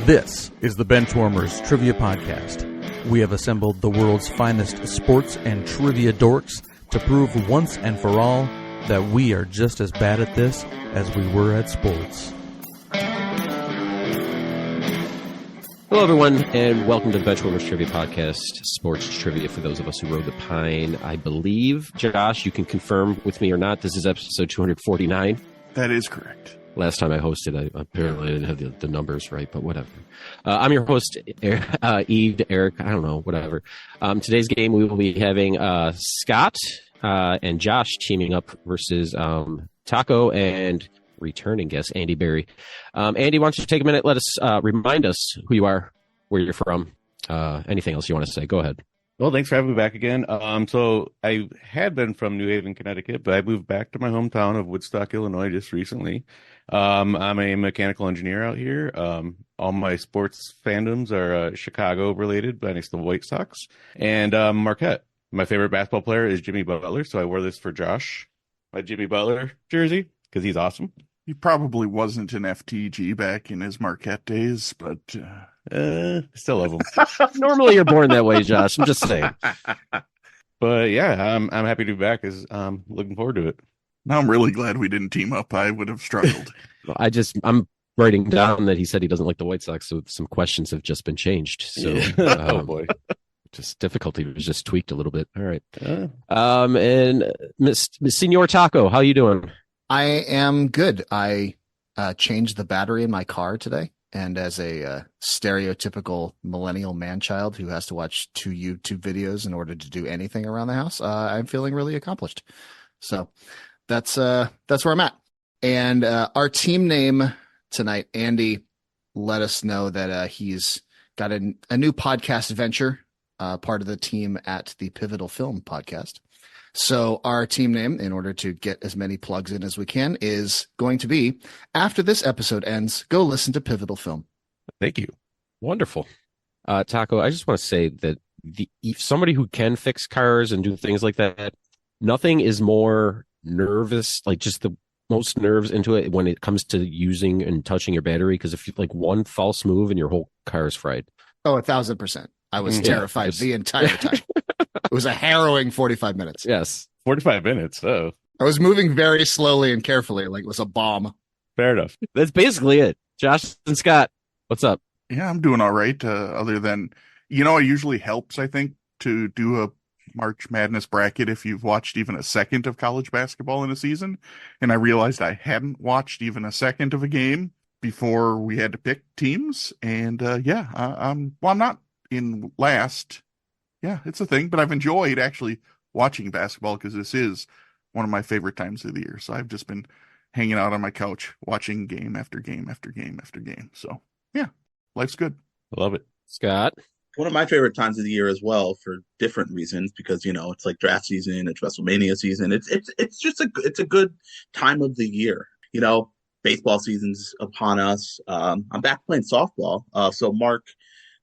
This is the Benchwarmers Trivia Podcast. We have assembled the world's finest sports and trivia dorks to prove once and for all that we are just as bad at this as we were at sports. Hello, everyone, and welcome to the Benchwarmers Trivia Podcast, sports trivia for those of us who rode the pine. I believe, Josh, you can confirm with me or not, this is episode 249. That is correct. Last time I hosted, I apparently didn't have the numbers right, but whatever. I'm your host, Eric, I don't know, whatever. Today's game, we will be having Scott and Josh teaming up versus Taco and returning guest, Andy Berry. Andy, why don't you take a minute, let us remind us who you are, where you're from, anything else you want to say. Go ahead. Well, thanks for having me back again. So I had been from New Haven, Connecticut, but I moved back to my hometown of Woodstock, Illinois just recently. I'm a mechanical engineer out here. All my sports fandoms are Chicago related, but next to the White Sox and Marquette. My favorite basketball player is Jimmy Butler, so I wore this for Josh, my Jimmy Butler jersey, because he's awesome. He probably wasn't an FTG back in his Marquette days, but still love him. Normally you're born that way, Josh. I'm just saying. But yeah, I'm happy to be back. Looking forward to it. Now I'm really glad we didn't team up. I would have struggled. I'm writing down that he said he doesn't like the White Sox, so some questions have just been changed. So, oh boy. Just difficulty was just tweaked a little bit. All right. And Miss Senor Taco, how you doing? I am good. I changed the battery in my car today, and as a stereotypical millennial man-child who has to watch 2 YouTube videos in order to do anything around the house, I'm feeling really accomplished. So that's where I'm at. And our team name tonight, Andy let us know that he's got a new podcast venture, part of the team at the Pivotal Film podcast. So our team name, in order to get as many plugs in as we can, is going to be, after this episode ends, go listen to Pivotal Film. Thank you. Wonderful. Taco, I just want to say that somebody who can fix cars and do things like that, nothing is more nervous, like just the most nerves into it when it comes to using and touching your battery. Because if you like one false move and your whole car is fried. Oh, 1,000%. I was terrified the entire time. It was a harrowing 45 minutes. Yes. 45 minutes. Oh, I was moving very slowly and carefully, like it was a bomb. fair enough. That's basically it. Josh and Scott, what's up? Yeah, I'm doing all right. Other than, it usually helps, I think, to do a March Madness bracket if you've watched even a second of college basketball in a season. And I realized I hadn't watched even a second of a game before we had to pick teams. And I'm not in last. Yeah, it's a thing, but I've enjoyed actually watching basketball because this is one of my favorite times of the year. So I've just been hanging out on my couch watching game after game after game after game. So yeah, life's good. I love it. Scott? One of my favorite times of the year as well, for different reasons, because it's like draft season, it's WrestleMania season. It's just a good time of the year. Baseball season's upon us. I'm back playing softball. So Mark,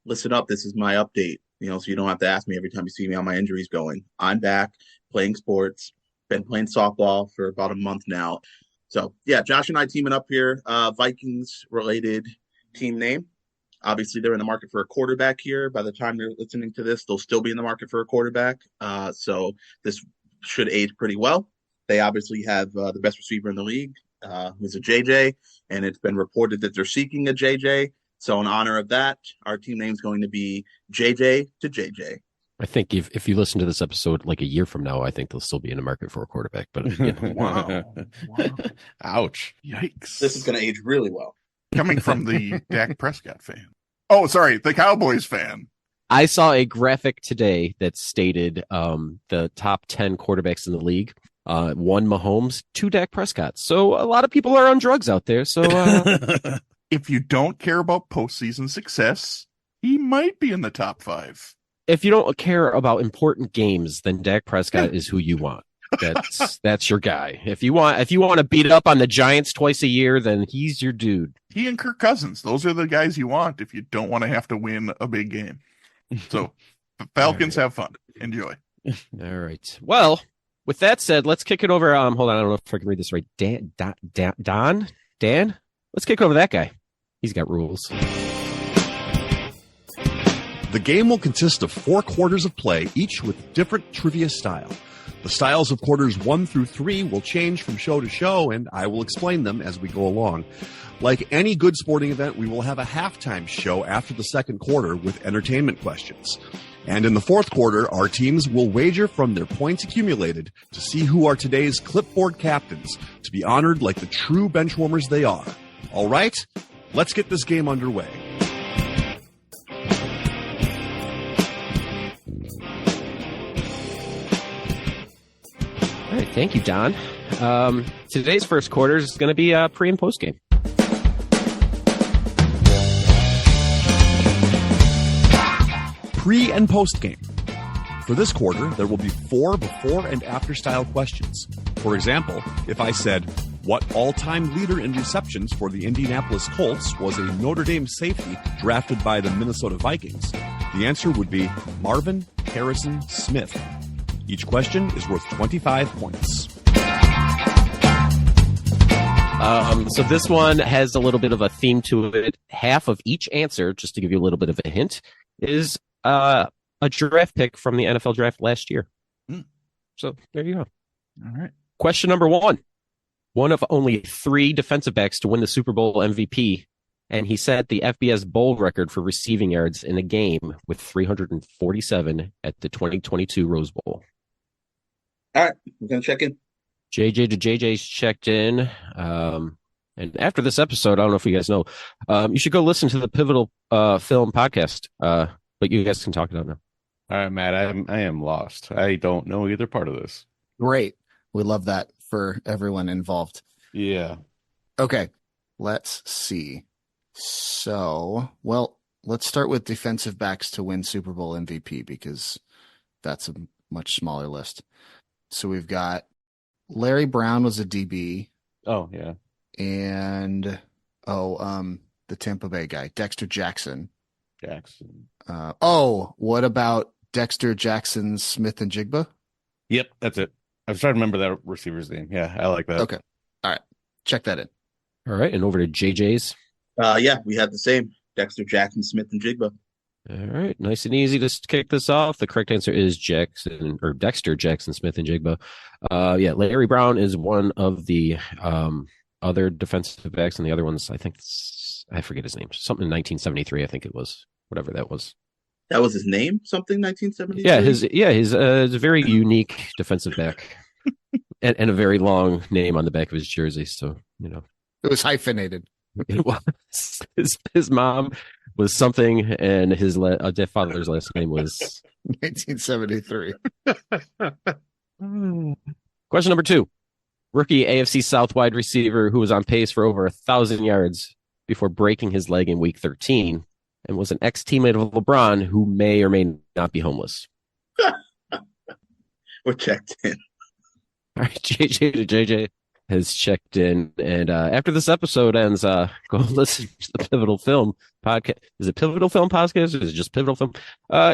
listen up. This is my update. So you don't have to ask me every time you see me how my injury's going. I'm back playing sports. Been playing softball for about a month now. So yeah, Josh and I teaming up here. Vikings related team name. Obviously, they're in the market for a quarterback here. By the time you're listening to this, they'll still be in the market for a quarterback. So this should age pretty well. They obviously have the best receiver in the league, who's a JJ, and it's been reported that they're seeking a JJ. So in honor of that, our team name is going to be JJ to JJ. I think if you listen to this episode like a year from now, I think they'll still be in the market for a quarterback. But Wow. Ouch. Yikes. This is going to age really well. Coming from the Dak Prescott fan. Oh, sorry, the Cowboys fan. I saw a graphic today that stated the top 10 quarterbacks in the league. 1 Mahomes, 2 Dak Prescott. So a lot of people are on drugs out there. So if you don't care about postseason success, he might be in the top 5. If you don't care about important games, then Dak Prescott is who you want. That's your guy. If you want to beat up on the Giants twice a year, then he's your dude. He and Kirk Cousins, those are the guys you want if you don't want to have to win a big game. So the Falcons have fun. Enjoy. All right. Well, with that said, let's kick it over. Hold on, I don't know if I can read this right. Dan? Let's kick it over to that guy. He's got rules. The game will consist of 4 quarters of play, each with different trivia style. The styles of quarters 1 through 3 will change from show to show, and I will explain them as we go along. Like any good sporting event, we will have a halftime show after the second quarter with entertainment questions. And in the fourth quarter, our teams will wager from their points accumulated to see who are today's clipboard captains, to be honored like the true benchwarmers they are. All right, let's get this game underway. All right, thank you, Don. Today's first quarter is going to be pre and post game. Pre and post game. For this quarter, there will be 4 before and after style questions. For example, if I said, what all-time leader in receptions for the Indianapolis Colts was a Notre Dame safety drafted by the Minnesota Vikings, the answer would be Marvin Harrison Smith. Each question is worth 25 points. So this one has a little bit of a theme to it. Half of each answer, just to give you a little bit of a hint, is a draft pick from the NFL draft last year. So there you go. All right. Question number 1. One of only 3 defensive backs to win the Super Bowl MVP, and he set the FBS bowl record for receiving yards in a game with 347 at the 2022 Rose Bowl. All right, we're going to check in. JJ to JJ's checked in. And after this episode, I don't know if you guys know, you should go listen to the Pivotal Film podcast. But you guys can talk it out now. All right, Matt, I am lost. I don't know either part of this. Great. We love that for everyone involved. Yeah. Okay, let's see. So, well, let's start with defensive backs to win Super Bowl MVP because that's a much smaller list. So we've got Larry Brown was a DB. Oh, yeah. And, the Tampa Bay guy, Dexter Jackson. What about Dexter Jackson, Smith and Jigba? Yep, that's it. I was trying to remember that receiver's name. Yeah, I like that. Okay. All right. Check that in. All right. And over to JJ's. Yeah, we had the same. Dexter Jackson, Smith, and Jigba. All right. Nice and easy to kick this off. The correct answer is Dexter Jackson, Smith, and Jigba. Larry Brown is one of the other defensive backs, and the other one's, I forget his name. Something in 1973, I think it was. Whatever that was. That was his name? Something 1973? He's a very unique defensive back. and a very long name on the back of his jersey, so, you know. It was hyphenated. It was. His mom was something, and his father's last name was 1973. Question number 2. Rookie AFC South wide receiver who was on pace for over 1,000 yards before breaking his leg in week 13 and was an ex-teammate of LeBron who may or may not be homeless. We're checked in. All right, JJ to JJ has checked in. And after this episode ends, go listen to the Pivotal Film podcast. Is it Pivotal Film podcast or is it just Pivotal Film?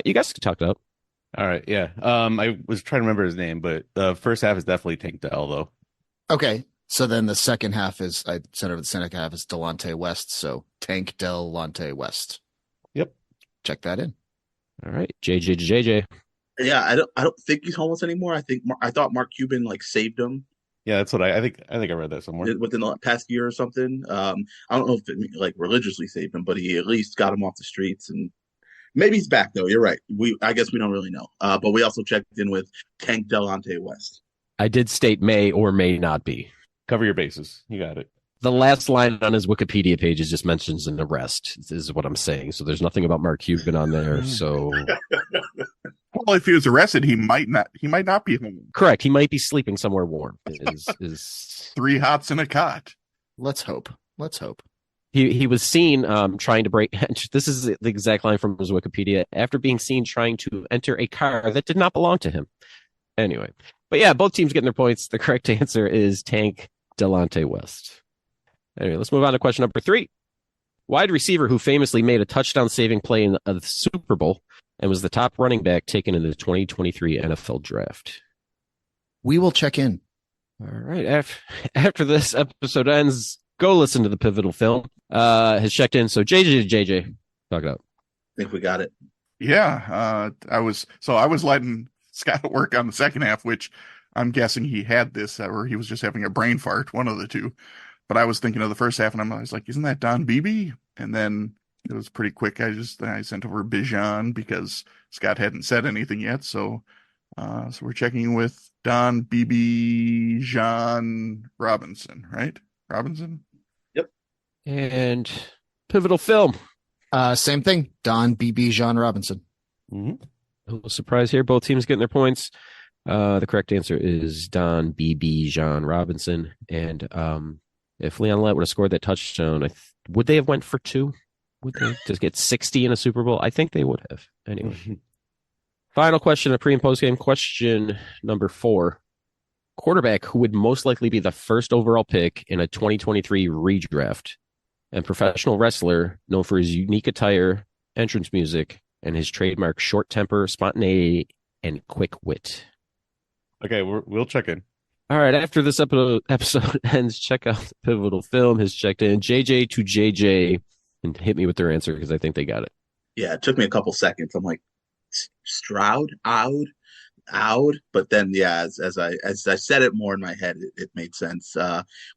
You guys can talk it out. All right, yeah. I was trying to remember his name, but the first half is definitely Tank Dell, though. Okay. So then the second half is, I said over the second half is Delonte West. So Tank Delonte West. Yep. Check that in. All right, JJ to JJ. Yeah, I don't think he's homeless anymore. I thought Mark Cuban saved him. Yeah, that's what I think. I think I read that somewhere within the past year or something. I don't know if it religiously saved him, but he at least got him off the streets, and maybe he's back though. You're right. I guess we don't really know. But we also checked in with Tank Delonte West. I did state may or may not be. Cover your bases. You got it. The last line on his Wikipedia page is just mentions an arrest, is what I'm saying. So there's nothing about Mark Cuban on there. So, well, if he was arrested, he might not be home. Correct. He might be sleeping somewhere warm. Is 3 hots in a cot. Let's hope. He was seen trying to break. This is the exact line from his Wikipedia. After being seen trying to enter a car that did not belong to him. Anyway, but yeah, both teams getting their points. The correct answer is Tank Delonte West. Anyway, let's move on to question number 3. Wide receiver who famously made a touchdown-saving play in the Super Bowl and was the top running back taken in the 2023 NFL Draft. We will check in. All right. After this episode ends, go listen to the Pivotal Film. Has checked in. So JJ to JJ, talk it out. I think we got it. Yeah, I was letting Scott work on the second half, which I'm guessing he had this or he was just having a brain fart, one of the two. But I was thinking of the first half, and I was like, "Isn't that Don Beebe?" And then it was pretty quick. I sent over Bijan because Scott hadn't said anything yet. So we're checking with Don Beebe Jean Robinson, right? Robinson. Yep. And pivotal film. Same thing. Don B.B. John Robinson. Mm-hmm. A little surprise here. Both teams getting their points. The correct answer is Don B.B. Jean Robinson. And if Leon Lett would have scored that touchdown, would they have went for 2? Would they just get 60 in a Super Bowl? I think they would have. Anyway. Final question of pre and post game. Question number 4. Quarterback who would most likely be the first overall pick in a 2023 redraft, and professional wrestler known for his unique attire, entrance music, and his trademark short temper, spontaneity, and quick wit. Okay, we'll check in. All right, after this episode ends, check out the pivotal film has checked in. JJ to JJ, and hit me with their answer because I think they got it. Yeah, it took me a couple seconds. I'm like, Stroud, out. But then, yeah, as I said it more in my head, it made sense.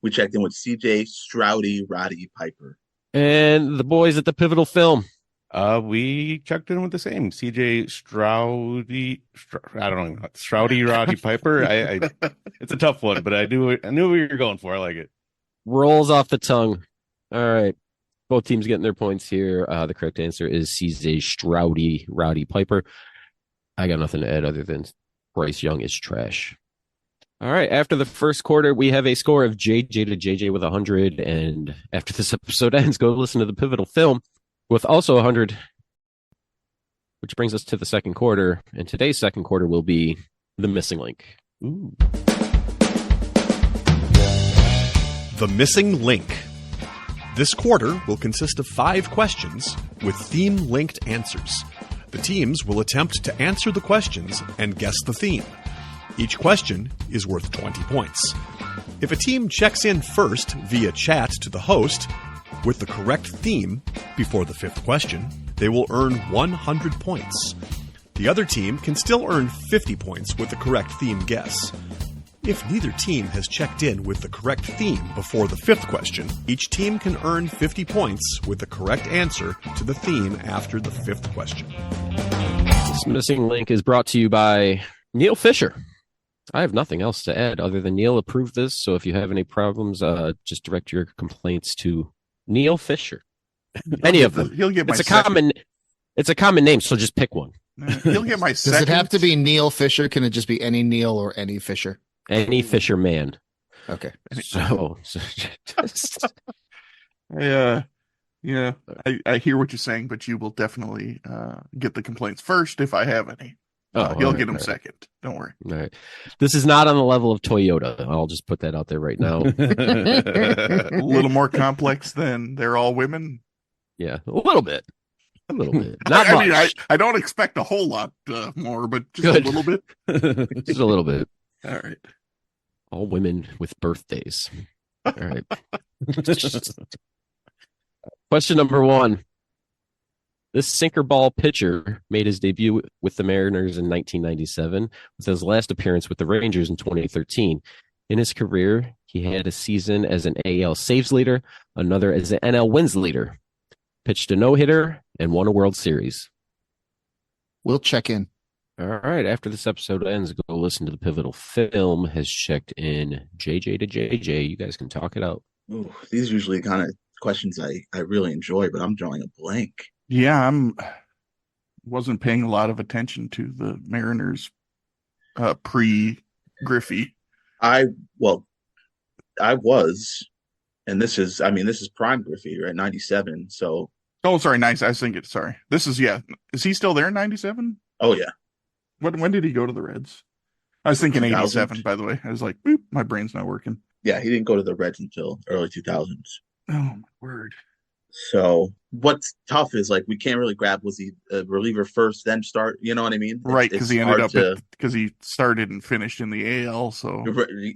We checked in with CJ Stroudy Roddy Piper. And the boys at the pivotal film. We checked in with the same CJ Stroudy. I don't know, Stroudy Roddy Piper. I it's a tough one, but I knew what you were going for. I like it. Rolls off the tongue. All right. Both teams getting their points here. The correct answer is CJ Stroudy Roddy Piper. I got nothing to add other than Bryce Young is trash. All right. After the first quarter, we have a score of JJ to JJ with 100. And after this episode ends, go listen to the pivotal film with also 100, which brings us to the second quarter. And today's second quarter will be the missing link. Ooh. The Missing Link. This quarter will consist of 5 questions with theme-linked answers. The teams will attempt to answer the questions and guess the theme. Each question is worth 20 points. If a team checks in first via chat to the host with the correct theme before the 5th question, they will earn 100 points. The other team can still earn 50 points with the correct theme guess. If neither team has checked in with the correct theme before the 5th question, each team can earn 50 points with the correct answer to the theme after the 5th question. This missing link is brought to you by Neil Fisher. I have nothing else to add other than Neil approved this, so if you have any problems, just direct your complaints to Neil Fisher. Any of them. He'll get my It's a common name, so just pick one. He'll get my second. Does it have to be Neil Fisher? Can it just be any Neil or any Fisher? Any fisherman. Okay. So Yeah, I hear what you're saying, but you will definitely get the complaints first if I have any. He'll get them second. Don't worry. All right. This is not on the level of Toyota. I'll just put that out there right now. A little more complex than they're all women. Yeah, a little bit. Not much. I mean, I don't expect a whole lot more, but just Good. a little bit. Just a little bit. All right. All women with birthdays. All right. Question number 1. This sinker ball pitcher made his debut with the Mariners in 1997, with his last appearance with the Rangers in 2013. In his career, he had a season as an AL saves leader, another as an NL wins leader, pitched a no-hitter, and won a World Series. We'll check in. All right. After this episode ends, go listen to the pivotal film has checked in. JJ to JJ. You guys can talk it out. Ooh, these are usually kind of questions I really enjoy, but I'm drawing a blank. Yeah, wasn't paying a lot of attention to the Mariners pre-Griffey. I was, and this is prime Griffey, right? 97. So. Oh, sorry. Nice. I was thinking, sorry. This is, Is he still there in 97? Oh, yeah. When did he go to the Reds? I was thinking 2000. 87, by the way. I was like, boop, my brain's not working. Yeah, he didn't go to the Reds until early 2000s. Oh, my word. So what's tough is like we can't really grab, was he a reliever first, then start? You know what I mean? Right, because he ended up because he started and finished in the AL. So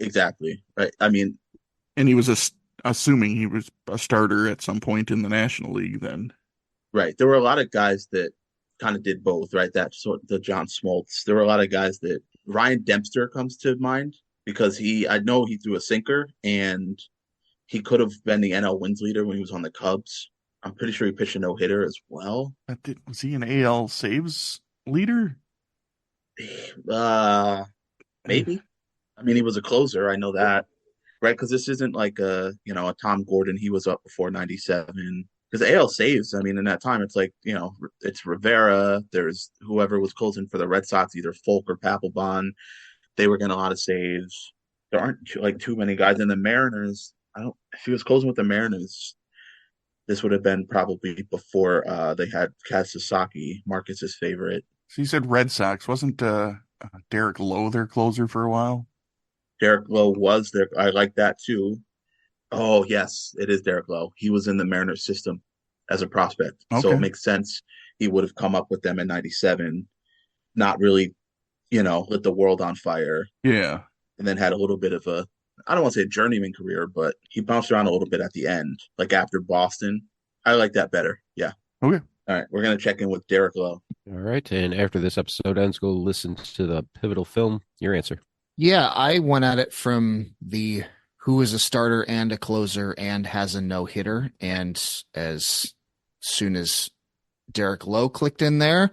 exactly right. I mean, and he was assuming he was a starter at some point in the National League. Then right, there were a lot of guys that kind of did both, right? That sort the John Smoltz. There were a lot of guys that Ryan Dempster comes to mind because I know he threw a sinker and he could have been the NL wins leader when he was on the Cubs. I'm pretty sure he pitched a no hitter as well. Was he an AL saves leader? Maybe. I mean, he was a closer. I know that, right? Because this isn't like a Tom Gordon. He was up before '97. Because AL saves, I mean, in that time, it's like it's Rivera. There's whoever was closing for the Red Sox, either Folk or Papelbon. They were getting a lot of saves. There aren't like too many guys in the Mariners. I don't. If he was closing with the Mariners, this would have been probably before they had Kaz Sasaki, Marcus's favorite. So you said Red Sox. Wasn't Derek Lowe their closer for a while? Derek Lowe was there. I like that too. Oh, yes, it is Derek Lowe. He was in the Mariners system as a prospect. So Okay. it makes sense he would have come up with them in '97, not really, lit the world on fire. Yeah. And then had a little bit of I don't want to say a journeyman career, but he bounced around a little bit at the end, like after Boston. I like that better. Yeah. Okay. All right. We're going to check in with Derek Lowe. All right. And after this episode ends, go listen to the pivotal film. Your answer. Yeah, I went at it from the who is a starter and a closer and has a no-hitter. And as soon as Derek Lowe clicked in there,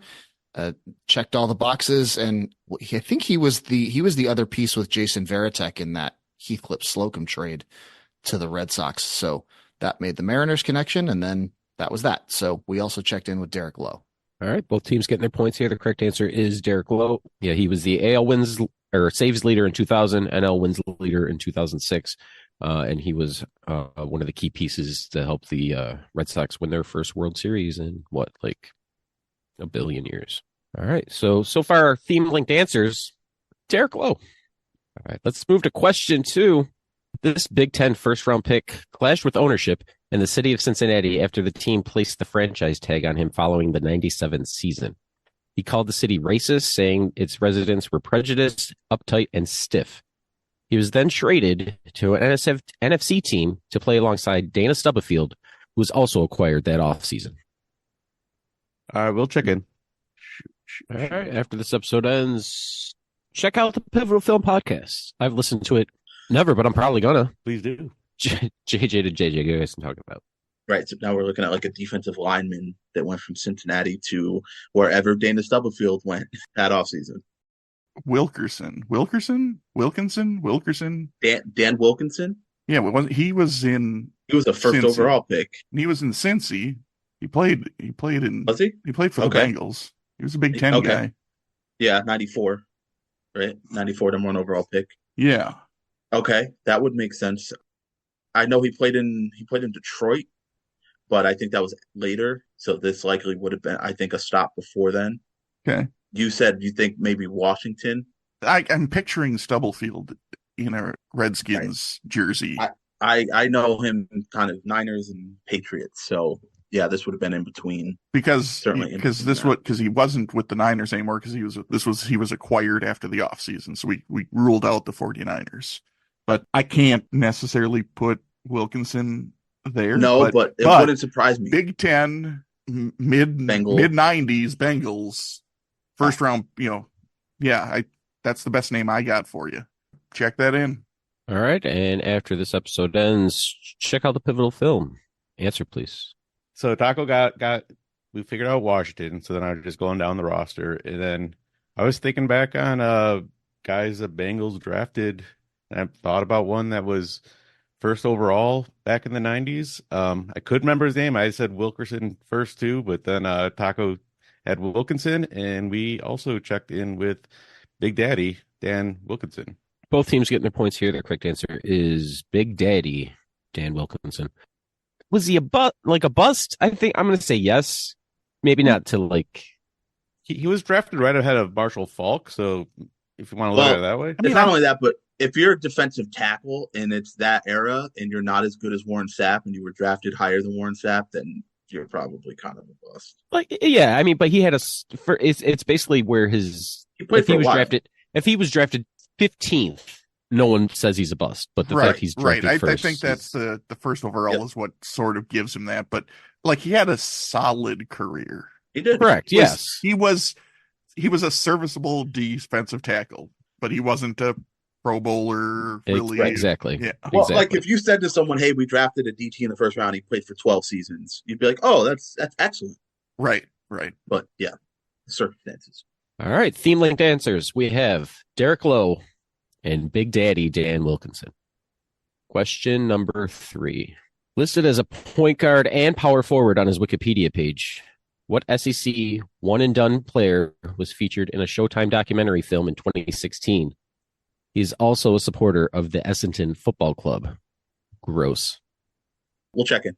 checked all the boxes, and I think he was the other piece with Jason Varitek in that Heathcliff Slocum trade to the Red Sox. So that made the Mariners connection, and then that was that. So we also checked in with Derek Lowe. All right, both teams getting their points here. The correct answer is Derek Lowe. Yeah, he was the AL wins or saves leader in 2000, NL wins leader in 2006, and he was one of the key pieces to help the Red Sox win their first World Series in like a billion years. All right, so far our theme-linked answers, Derek Lowe. All right, let's move to question 2. This Big Ten first-round pick clashed with ownership in the city of Cincinnati after the team placed the franchise tag on him following the '97 season. He called the city racist, saying its residents were prejudiced, uptight, and stiff. He was then traded to an NFC team to play alongside Dana Stubblefield, who was also acquired that offseason. All right, we'll check in. All right, after this episode ends, check out the Pivotal Film Podcast. I've listened to it never, but I'm probably gonna. Please do. JJ to JJ, you guys can talk about. Right. So now we're looking at like a defensive lineman that went from Cincinnati to wherever Dana Stubblefield went that offseason. Wilkinson. Dan Wilkinson? Yeah, he was in. He was the first Cincy. overall pick. He was in Cincy. He played in. Was he? He played for the Bengals. He was a Big Ten guy. Yeah, 94. Right? 94, number 1 overall pick. Yeah. Okay, that would make sense. I know he played in Detroit, but I think that was later. So this likely would have been, I think, a stop before then. Okay. You said you think maybe Washington. I'm picturing Stubblefield in a Redskins jersey. I know him kind of Niners and Patriots. So yeah, this would have been in between. Because he wasn't with the Niners anymore because he was acquired after the offseason. So we ruled out the 49ers. But I can't necessarily put Wilkinson there. No, but it wouldn't surprise me. Big Ten, mid 90s Bengals, first round, that's the best name I got for you. Check that in. All right, and after this episode ends, check out the pivotal film. Answer, please. So Taco we figured out Washington, so then I was just going down the roster, and then I was thinking back on guys the Bengals drafted, and I thought about one that was first overall back in the 90s. I could remember his name. I said Wilkerson first too, but then Taco had Wilkinson, and we also checked in with Big Daddy Dan Wilkinson. Both teams getting their points here. The correct answer is Big Daddy Dan Wilkinson. Was he a bust? I think I'm going to say yes. Maybe not to like. He was drafted right ahead of Marshall Faulk, so if you want to look at it that way. It's not only that, but if you're a defensive tackle and it's that era and you're not as good as Warren Sapp and you were drafted higher than Warren Sapp, then you're probably kind of a bust. Like, yeah, I mean, but he had it's basically where if he was drafted 15th, no one says he's a bust, but the fact he's drafted first. I think that's the first overall is what sort of gives him that. But like he had a solid career. He did. Correct. Yes. He was a serviceable defensive tackle, but he wasn't a Pro Bowler, really. Exactly. Yeah. Well, Exactly. like if you said to someone, "Hey, we drafted a DT in the first round. He played for 12 seasons," you'd be like, "Oh, that's excellent." Right. But yeah, circumstances. All right. Theme linked answers. We have Derek Lowe and Big Daddy Dan Wilkinson. Question number 3. Listed as a point guard and power forward on his Wikipedia page, what SEC one and done player was featured in a Showtime documentary film in 2016? He is also a supporter of the Essendon Football Club. Gross. We'll check in.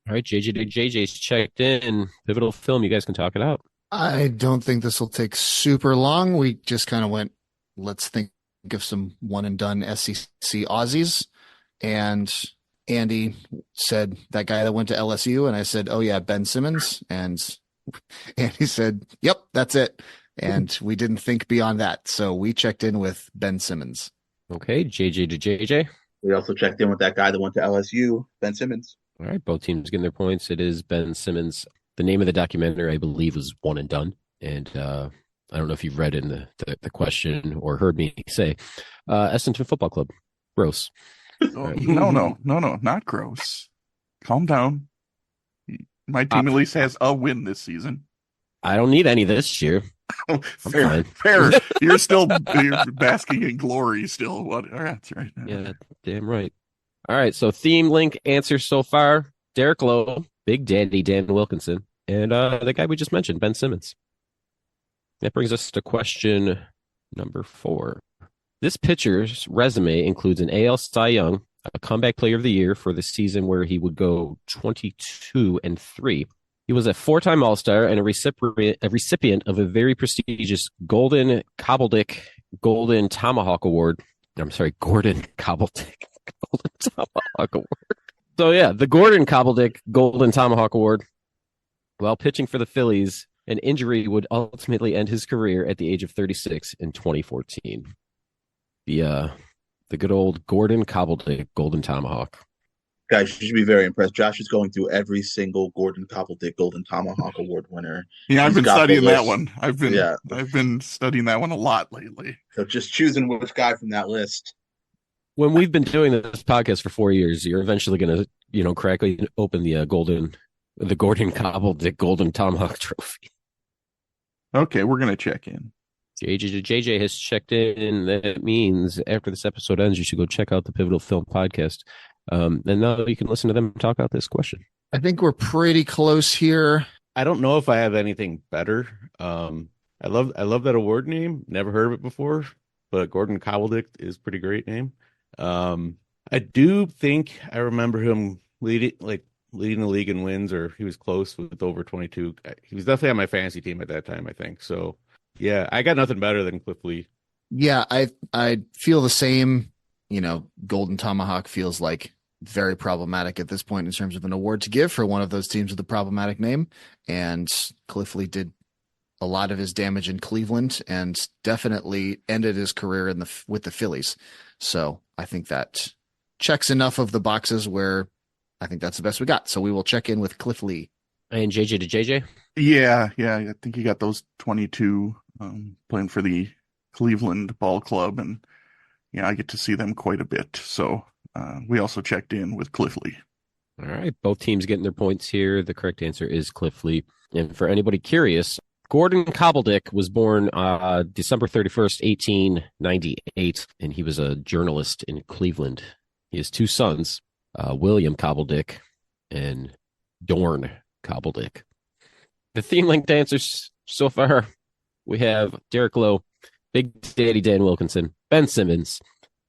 All right, JJ's checked in. Pivotal film. You guys can talk it out. I don't think this will take super long. We just kind of went, let's think of some one and done SEC Aussies. And Andy said that guy that went to LSU. And I said, oh, yeah, Ben Simmons. And Andy said, yep, that's it. And we didn't think beyond that. So we checked in with Ben Simmons. Okay, JJ. We also checked in with that guy that went to LSU, Ben Simmons. All right, both teams getting their points. It is Ben Simmons. The name of the documentary, I believe, was One and Done. And I don't know if you've read in the question or heard me say, Essendon Football Club. Gross. Oh, no, not gross. Calm down. My team at least has a win this season. I don't need any this year. Fair. You're basking in glory still. What? All right, that's right. Yeah, damn right. All right, so theme link answers so far: Derek Lowe, Big Daddy Dan Wilkinson, and the guy we just mentioned, Ben Simmons. That brings us to question number 4. This pitcher's resume includes an AL Cy Young, a comeback player of the year for the season where he would go 22-3. He was a 4-time All-Star and a recipient of a very prestigious Golden Cobbledick Golden Tomahawk Award. I'm sorry, Gordon Cobbledick Golden Tomahawk Award. So yeah, the Gordon Cobbledick Golden Tomahawk Award. While pitching for the Phillies, an injury would ultimately end his career at the age of 36 in 2014. The good old Gordon Cobbledick Golden Tomahawk. Guys, you should be very impressed. Josh is going through every single Gordon Cobbledick Golden Tomahawk Award winner. Yeah, I've been studying that one. I've been studying that one a lot lately. So just choosing which guy from that list. When we've been doing this podcast for 4 years, you're eventually going to, crack open the Gordon Cobbledick Golden Tomahawk Trophy. Okay, we're going to check in. JJ has checked in. That means after this episode ends, you should go check out the Pivotal Film podcast. And now you can listen to them talk out this question. I think we're pretty close here. I don't know if I have anything better. I love that award name. Never heard of it before, but Gordon Cobbledick is a pretty great name. I do think I remember him leading the league in wins, or he was close with over 22. He was definitely on my fantasy team at that time, I think. So yeah, I got nothing better than Cliff Lee. Yeah, I feel the same. Golden Tomahawk feels like very problematic at this point in terms of an award to give for one of those teams with a problematic name. And Cliff Lee did a lot of his damage in Cleveland and definitely ended his career with the Phillies. So I think that checks enough of the boxes where I think that's the best we got. So we will check in with Cliff Lee. And JJ? Yeah. I think he got those 22 playing for the Cleveland Ball Club. And yeah, I get to see them quite a bit. So we also checked in with Cliff Lee. All right. Both teams getting their points here. The correct answer is Cliff Lee. And for anybody curious, Gordon Cobbledick was born December 31st, 1898, and he was a journalist in Cleveland. He has 2 sons, William Cobbledick and Dorn Cobbledick. The theme-linked answers so far, we have Derek Lowe, Big Daddy Dan Wilkinson, Ben Simmons,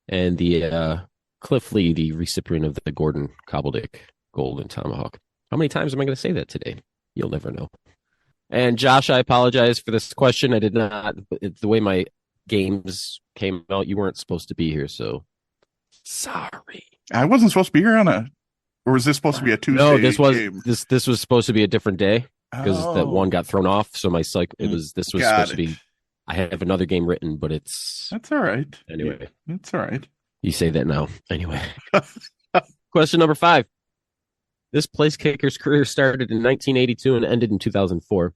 and the Cliff Lee, the recipient of the Gordon Cobbledick Golden Tomahawk. How many times am I going to say that today? You'll never know. And Josh, I apologize for this question. I did not. The way my games came out, you weren't supposed to be here, so sorry. I wasn't supposed to be here or was this supposed to be a Tuesday? No, this was supposed to be a different day because that one got thrown off. So my cycle, this was supposed to be. I have another game written, but that's all right. Anyway, it's all right. You say that now. Anyway, question number 5. This place kicker's career started in 1982 and ended in 2004.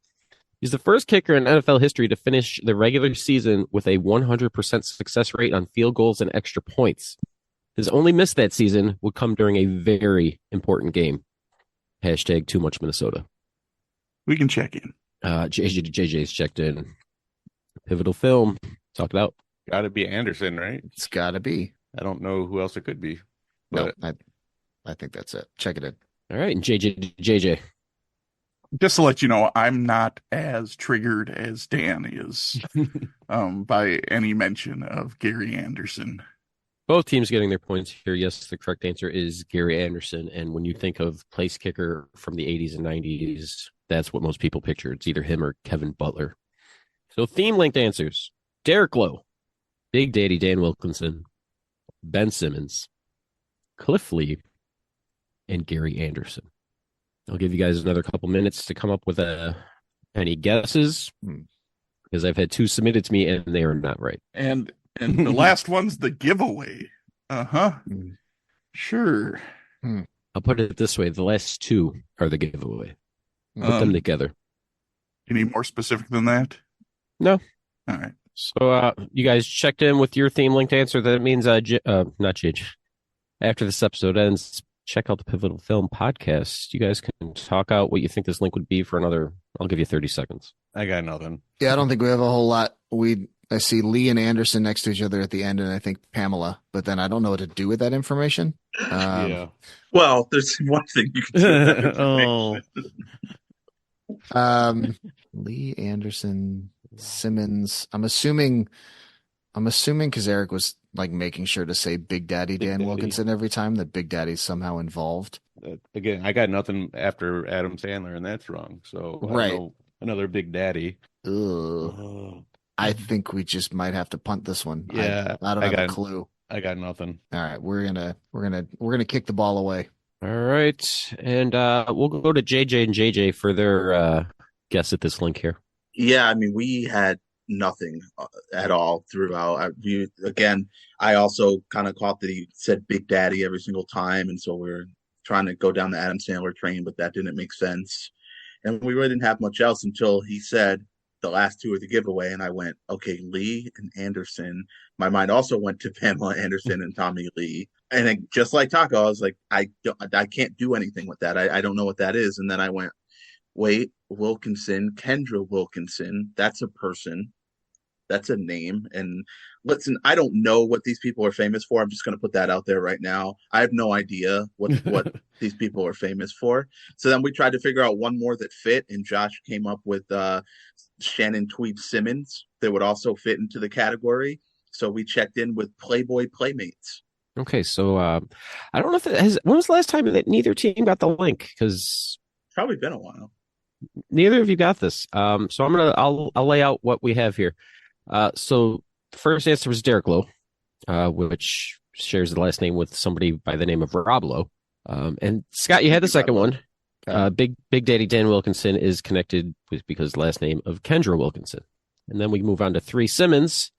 He's the first kicker in NFL history to finish the regular season with a 100% success rate on field goals and extra points. His only miss that season would come during a very important game. Hashtag too much Minnesota. We can check in. JJ's checked in. Pivotal film. Talk it out. Got to be Anderson, right? It's got to be. I don't know who else it could be. No, But I think that's it. Check it in. All right, and JJ. Just to let you know, I'm not as triggered as Dan is by any mention of Gary Anderson. Both teams getting their points here. Yes, the correct answer is Gary Anderson. And when you think of place kicker from the 80s and 90s, that's what most people picture. It's either him or Kevin Butler. So theme-linked answers. Derek Lowe, Big Daddy Dan Wilkinson, Ben Simmons, Cliff Lee, and Gary Anderson. I'll give you guys another couple minutes to come up with any guesses, because I've had two submitted to me and they are not right. And the last one's the giveaway. Sure. I'll put it this way. The last two are the giveaway. Put them together. Any more specific than that? No. All right. So you guys checked in with your theme-linked answer. That means, not JJ. After this episode ends, check out the Pivotal Film podcast. You guys can talk out what you think this link would be for another. I'll give you 30 seconds. I got nothing. Yeah, I don't think we have a whole lot. I see Lee and Anderson next to each other at the end, and I think Pamela, but then I don't know what to do with that information. Yeah. Well, there's one thing you can do with that information. Lee, Anderson, Simmons. I'm assuming because Eric was like making sure to say Big Daddy Dan Wilkinson every time, that Big Daddy's somehow involved. Again, I got nothing after Adam Sandler, and that's wrong. So I Right. don't know, another Big Daddy. Ugh. I think we just might have to punt this one. Yeah, I don't have a clue. I got nothing. All right, we're gonna kick the ball away. All right, and we'll go to JJ and JJ for their guess at this link here. Yeah, I mean, we had nothing at all throughout. I also kind of caught that he said Big Daddy every single time, and so we're trying to go down the Adam Sandler train, but that didn't make sense. And we really didn't have much else until he said the last two are the giveaway, and I went, okay, Lee and Anderson. My mind also went to Pamela Anderson and Tommy Lee. And then, just like Taco, I was like, I can't do anything with that. I don't know what that is. And then I went, wait, Wilkinson, Kendra Wilkinson, that's a person. That's a name. And listen, I don't know what these people are famous for. I'm just going to put that out there right now. I have no idea what these people are famous for. So then we tried to figure out one more that fit, and Josh came up with Shannon Tweed Simmons that would also fit into the category. So we checked in with Playboy Playmates. Okay, so I don't know if when was the last time that neither team got the link? Because probably been a while. Neither of you got this. So I'll lay out what we have here. So the first answer was Derek Lowe, which shares the last name with somebody by the name of Rob Lowe. And Scott, you had the second one. Big Daddy Dan Wilkinson is connected because the last name of Kendra Wilkinson. And then we move on to 3 Simmons.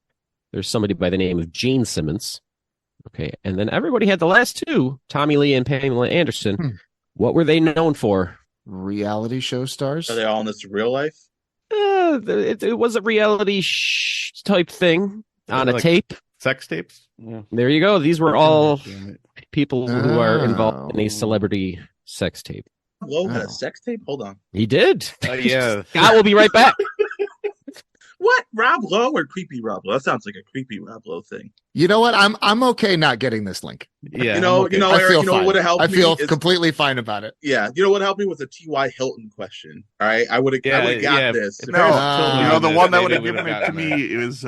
There's somebody by the name of Gene Simmons. Okay, and then everybody had the last two, Tommy Lee and Pamela Anderson. What were they known for? Reality show stars? Are they all in this real life? It was a reality type thing on a tape. Sex tapes? Yeah. There you go. These were all people who are involved in a celebrity sex tape. Lowe had a sex tape? Hold on. He did. Yeah. Scott will be right back. What? Rob Lowe or creepy Rob Lowe? That sounds like a creepy Rob Lowe thing. You know what? I'm okay not getting this link. Yeah. You know, Eric, what would have helped I me? feel completely fine about it. Yeah. You know what helped me was a T.Y. Hilton question. All right. I would have got this. No, the one that would have given it to me is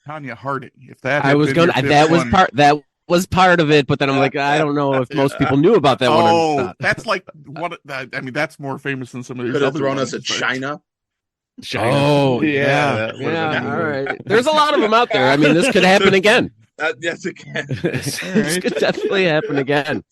Tanya Harding. If that I was going that was part of it, but then I'm like, I don't know if most people knew about that one. Oh, that's like what I mean, that's more famous than some of these could have other thrown ones, us a China. Oh, yeah. All right. There's a lot of them out there. I mean, this could happen again. Yes, it can. This could definitely happen again.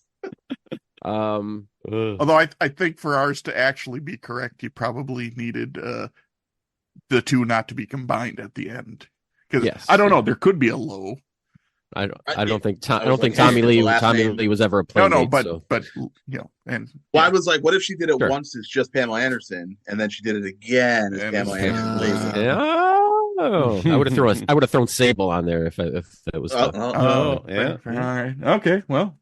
Although I think for ours to actually be correct, you probably needed the two not to be combined at the end. Because I don't know, there could be a Lowe, I don't think I was like, Tommy hey, Lee it's a last Tommy name. Lee was ever a No, playmate. no, but and Well, I was like, what if she did it Sure. once as just Pamela Anderson, and then she did it again as And Pamela it's Anderson lazy? Oh, I would have thrown Sable on there if it was fun. Yeah. All right. Okay. Well,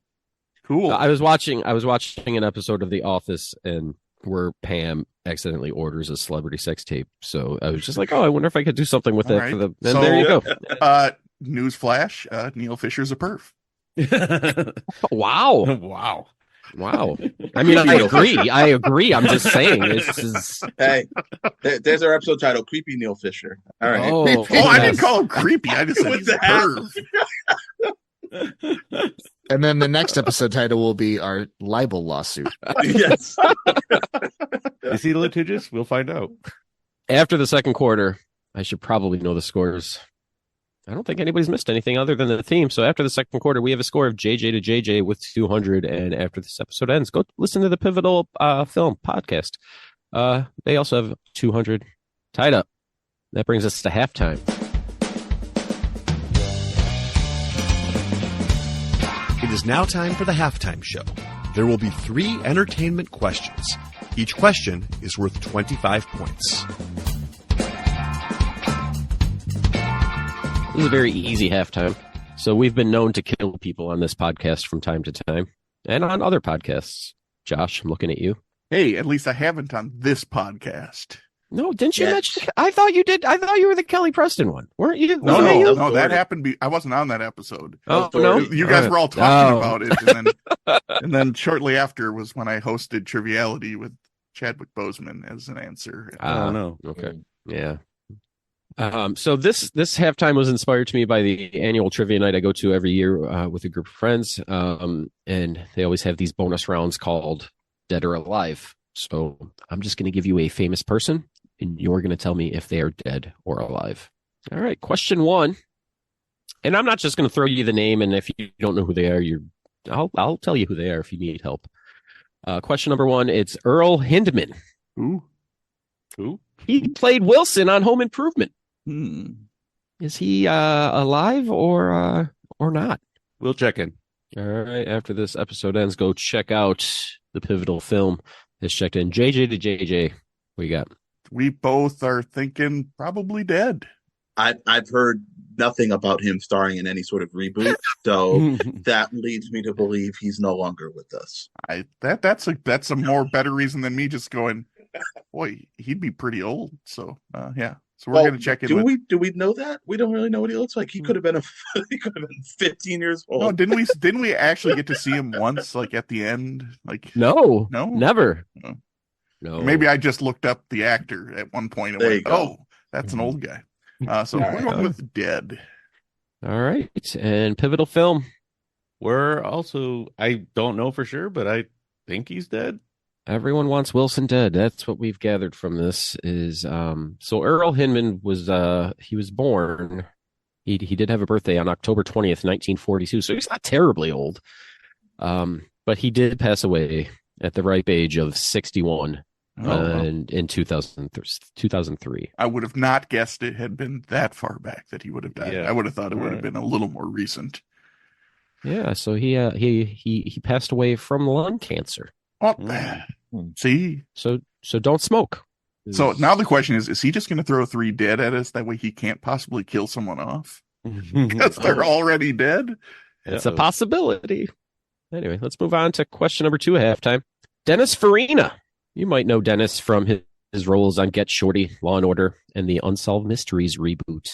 cool. I was watching an episode of The Office and where Pam accidentally orders a celebrity sex tape. So I was just like, oh, I wonder if I could do something with All that right. for the. And So- there you go. Newsflash: Neil Fisher's a perf. Wow, Wow. wow. I mean, I agree. I'm just saying this is. Hey, there's our episode title: Creepy Neil Fisher. All right. Oh, Oh, I didn't yes. call him creepy. I just said With he's a the perv. And then the next episode title will be our libel lawsuit. Yes. Is he litigious? We'll find out. After the second quarter, I should probably know the scores. I don't think anybody's missed anything other than the theme. So after the second quarter, we have a score of JJ to JJ with 200. And after this episode ends, go listen to the Pivotal Film podcast. They also have 200 tied up. That brings us to halftime. It is now time for the halftime show. There will be 3 entertainment questions. Each question is worth 25 points. This is a very easy halftime. So we've been known to kill people on this podcast from time to time and on other podcasts. Josh, I'm looking at you. Hey, at least I haven't on this podcast. No, didn't you Yes. mention? I thought you did. I thought you were the Kelly Preston one, weren't you? No, Wasn't it you? no, that Jordan. happened. I wasn't on that episode. Oh, no? You guys were all talking Oh. about it, and then shortly after was when I hosted Triviality with Chadwick Boseman as an answer. Oh, no. Okay. Yeah. So this halftime was inspired to me by the annual trivia night I go to every year with a group of friends. And they always have these bonus rounds called Dead or Alive. So I'm just going to give you a famous person, and you're going to tell me if they are dead or alive. All right. Question 1. And I'm not just going to throw you the name, and if you don't know who they are, I'll tell you who they are if you need help. Question number 1. It's Earl Hindman. Who? He played Wilson on Home Improvement. Hmm. Is he alive or not? We'll check in. All right. After this episode ends, go check out the Pivotal Film. It's checked in. JJ to JJ. What you got? We both are thinking probably dead. I've heard nothing about him starring in any sort of reboot, so that leads me to believe he's no longer with us. That's a more better reason than me just going, boy, he'd be pretty old. So yeah. So we're gonna check in. Do we know that? We don't really know what he looks like. He could have been 15 years old. No, didn't we actually get to see him once, like at the end? Like No, No? never. No. No. maybe I just looked up the actor at one point and There went, you go. oh, that's an old guy. So All we're right. going with dead. All right. And Pivotal Film. We're also, I don't know for sure, but I think he's dead. Everyone wants Wilson dead. That's what we've gathered from this. Is so Earl Hindman was he was born. He did have a birthday on October 20th, 1942. So he's not terribly old. But he did pass away at the ripe age of 61 in 2003. I would have not guessed it had been that far back that he would have died. Yeah. I would have thought it would have Right. been a little more recent. Yeah, so he passed away from lung cancer. Oh, Mm. see. So don't smoke. So now the question is he just going to throw 3 dead at us? That way he can't possibly kill someone off because they're already dead. It's a possibility. Anyway, let's move on to question number 2 at halftime. Dennis Farina. You might know Dennis from his roles on Get Shorty, Law and Order, and the Unsolved Mysteries reboot.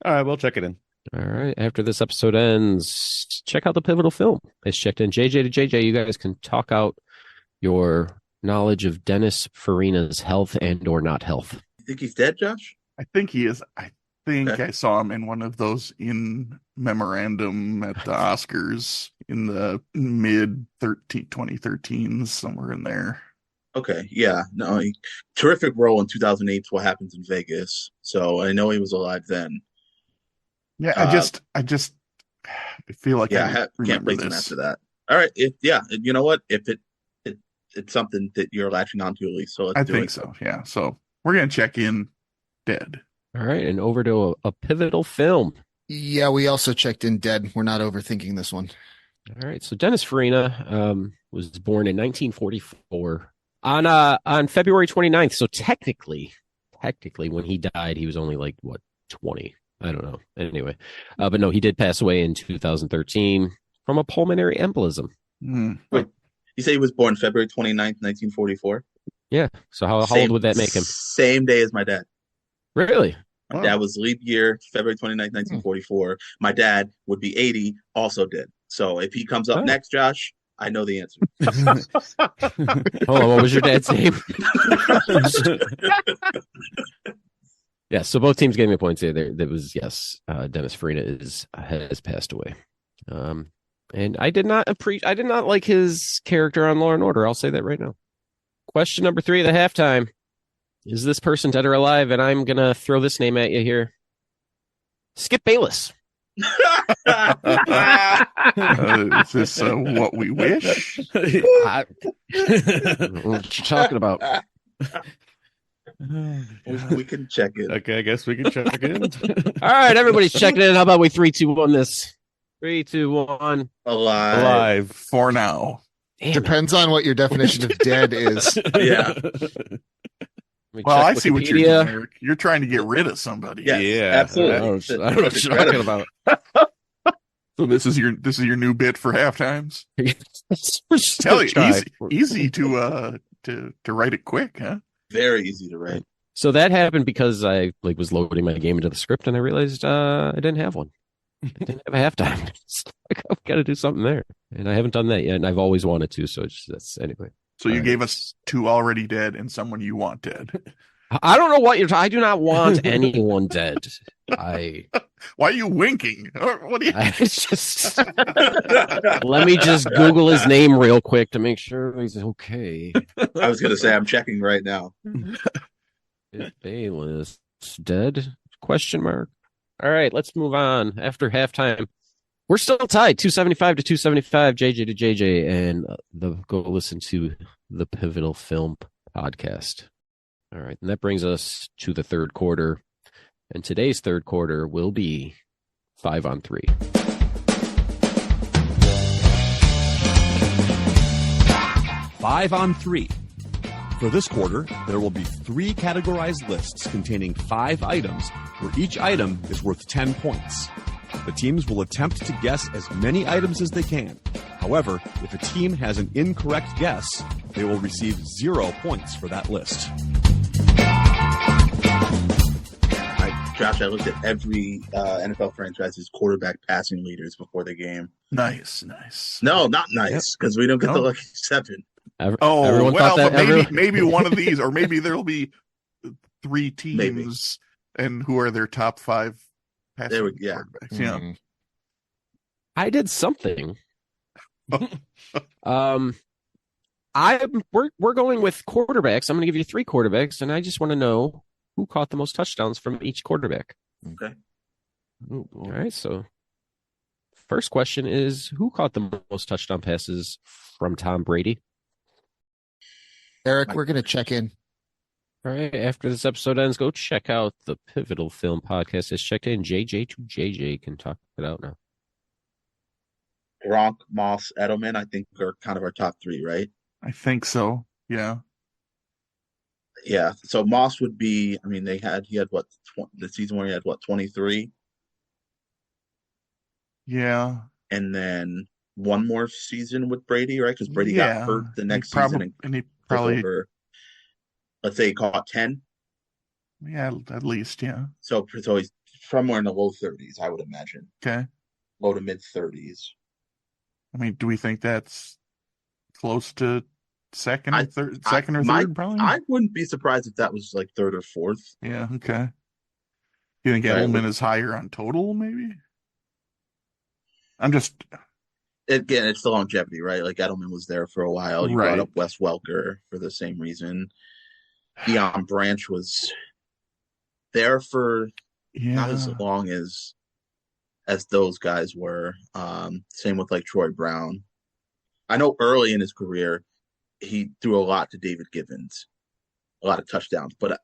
All right, we'll check it in. All right. After this episode ends, check out the Pivotal Film. It's checked in. JJ to JJ, you guys can talk out your knowledge of Dennis Farina's health and or not health. You think he's dead, Josh? I think he is. I think Okay. I saw him in one of those in memorandum at the Oscars in the mid 2013s, somewhere in there. Okay, yeah, no, terrific role in 2008's What Happens in Vegas. So I know he was alive then. Yeah, I just feel like Yeah, I can't remember place him this. after that. All right, you know what? If it's something that you're latching onto, at least. So let's I do think it. so. Yeah. So we're gonna check in dead. All right. And over to a Pivotal Film. Yeah, we also checked in dead. We're not overthinking this one. All right. So Dennis Farina was born in 1944 on February 29th. So technically, when he died, he was only like, what, 20? I don't know. Anyway, but no, he did pass away in 2013 from a pulmonary embolism. Wait, you say he was born February 29th, 1944? Yeah. So how old would that make him? Same day as my dad. Really? My dad was leap year, February 29th, 1944. My dad would be 80, also did. So if he comes up next, Josh, I know the answer. Hold on, what was your dad's name? Yeah, so both teams gave me points here. There was, yes, Dennis Farina has passed away. And I did not like his character on Law and Order. I'll say that right now. Question number 3 of the halftime. Is this person dead or alive? And I'm going to throw this name at you here. Skip Bayless. Is this what we wish? What you talking about? We can check it. Okay, I guess we can check in. All right, everybody's checking in. How about we 3, 2, 1 this? 3, 2, 1. Alive. For now. Depends on what your definition of dead is. Yeah. Well, I see what you're doing, Eric. You're trying to get rid of somebody. Yes, Yeah. absolutely. I don't know what you're talking about. So this is your new bit for half times. Tell you, easy to write it quick, huh? Very easy to write. So that happened because I was loading my game into the script and I realized I didn't have one. I didn't have a halftime. I've got to do something there, and I haven't done that yet. And I've always wanted to. So that's anyway. So you gave us 2 already dead and someone you want dead. I don't know what I do not want anyone dead. Why are you winking? What do you? Let me just Google his name real quick to make sure he's okay. I was going to say I'm checking right now. Bayless dead? Question mark. All right, let's move on. After halftime, we're still tied, 275 to 275, JJ to JJ, and go listen to the Pivotal Film podcast. All right, and that brings us to the third quarter, and today's third quarter will be 5-on-3. Five on 3. For this quarter, there will be 3 categorized lists containing 5 items, where each item is worth 10 points. The teams will attempt to guess as many items as they can. However, if a team has an incorrect guess, they will receive 0 points for that list. Josh, I looked at every NFL franchise's quarterback passing leaders before the game. Nice. No, not nice, because we don't get the lucky 7. Everyone well, thought but maybe one of these, or maybe there'll be 3 teams, and who are their top 5 passing quarterbacks. Mm-hmm. Yeah, I did something. We're going with quarterbacks. I'm going to give you 3 quarterbacks, and I just want to know who caught the most touchdowns from each quarterback. Okay. All right. So, first question is, who caught the most touchdown passes from Tom Brady? Eric, we're going to check in. All right. After this episode ends, go check out the Pivotal Film podcast. It's checked in. JJ to JJ can talk it out now. Gronk, Moss, Edelman, I think are kind of our top 3, right? I think so. Yeah. Yeah. So Moss would be. I mean, he had what the season where he had 23. Yeah. And then one more season with Brady, right? Because Brady got hurt the next season, and he probably let's say he caught 10. Yeah, at least, yeah. So he's somewhere in the low 30s, I would imagine. Okay. Low to mid 30s. I mean, do we think that's close to second or third? Probably. I wouldn't be surprised if that was like 3rd or 4th. Yeah. Okay. You think Edelman is higher on total? Maybe. I'm just. Again, it's the longevity, right? Like Edelman was there for a while. You brought up Wes Welker for the same reason. Deion Branch was there for not as long as those guys were. Same with like Troy Brown. I know early in his career, he threw a lot to David Givens, a lot of touchdowns, but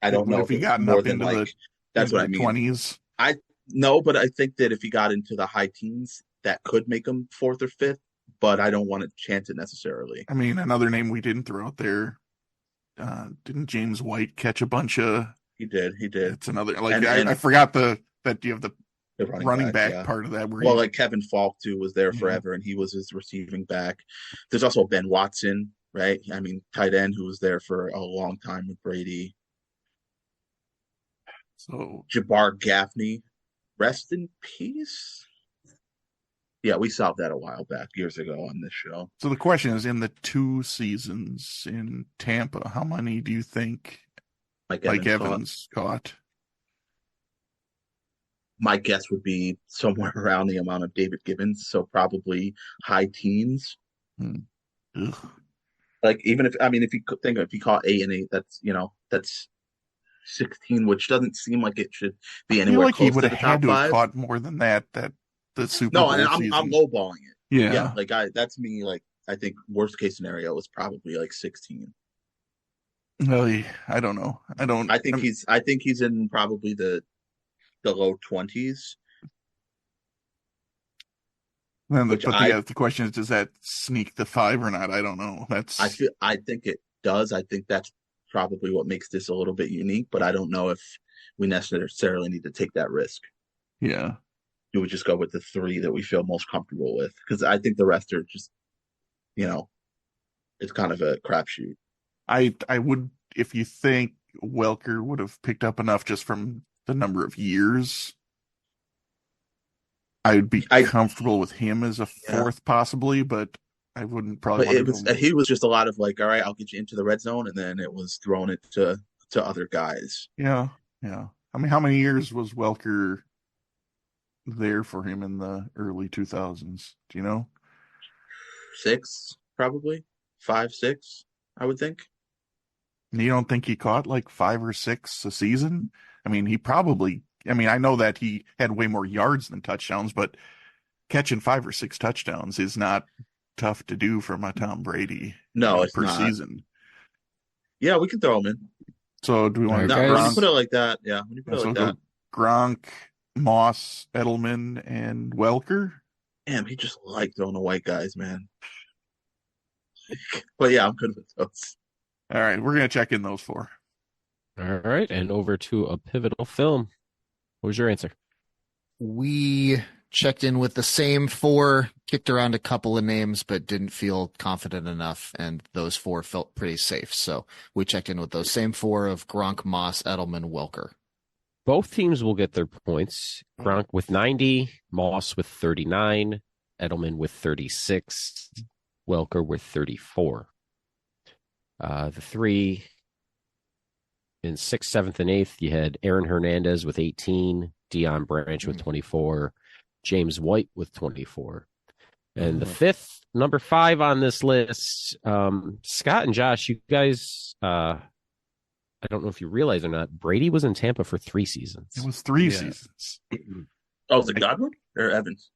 I don't know if he got more up than into like that's what I mean. 20s. I No, but I think that if he got into the high teens, that could make him fourth or fifth. But I don't want to chance it necessarily. I mean, another name we didn't throw out there. Didn't James White catch a bunch of? He did. It's another like And I forgot that you have the the running back yeah. part of that. Where Well, like Kevin Falk too was there forever, and he was his receiving back. There's also Ben Watson, right? I mean, tight end who was there for a long time with Brady. So Jabbar Gaffney, rest in peace. Yeah, we solved that a while back, years ago on this show. So the question is, in the 2 seasons in Tampa, how many do you think Mike Evans caught? My guess would be somewhere around the amount of David Gibbons, so probably high teens. Ugh. Like if you think if he caught 8 and 8, that's 16, which doesn't seem like it should be anywhere like close he would to have the had top to have 5. caught more than that the Super Bowl and I'm season. lowballing it. Yeah, like that's me. Like I think worst case scenario is probably like 16. Really, I don't know. I think he's in probably the low 20s. Then the question is, does that sneak the 5 or not? I don't know. I think it does. I think that's probably what makes this a little bit unique, but I don't know if we necessarily need to take that risk. Yeah. We would just go with the 3 that we feel most comfortable with, because I think the rest are just, it's kind of a crapshoot. I would, if you think Welker would have picked up enough just from the number of years, I would be comfortable with him as a 4th possibly, but I wouldn't probably. He was just a lot of like, all right, I'll get you into the red zone, and then it was throwing it to other guys. Yeah. I mean, how many years was Welker there for him in the early 2000s? Do you know? 6, probably 5, 6, I would think. And you don't think he caught like 5 or 6 a season? I mean, I know that he had way more yards than touchdowns, but catching 5 or 6 touchdowns is not tough to do from a Tom Brady. No, it's per not. Season. Yeah, we can throw him in. So do we want to when you put it like that? Yeah, when you put it like that. Gronk, Moss, Edelman, and Welker. Damn, he just liked throwing the white guys, man. But yeah, I'm good with those. All right, we're gonna check in those 4. All right, and over to a pivotal film. What was your answer? We checked in with the same 4, kicked around a couple of names, but didn't feel confident enough, and those 4 felt pretty safe. So we checked in with those same 4 of Gronk, Moss, Edelman, Welker. Both teams will get their points. Gronk with 90, Moss with 39, Edelman with 36, Welker with 34. The 3 in 6th, 7th, and 8th, you had Aaron Hernandez with 18, Deion Branch with 24, James White with 24. And the 5th, number 5 on this list, Scott and Josh, you guys, I don't know if you realize or not, Brady was in Tampa for 3 seasons. It was 3 seasons. Oh, was it Godwin or Evans?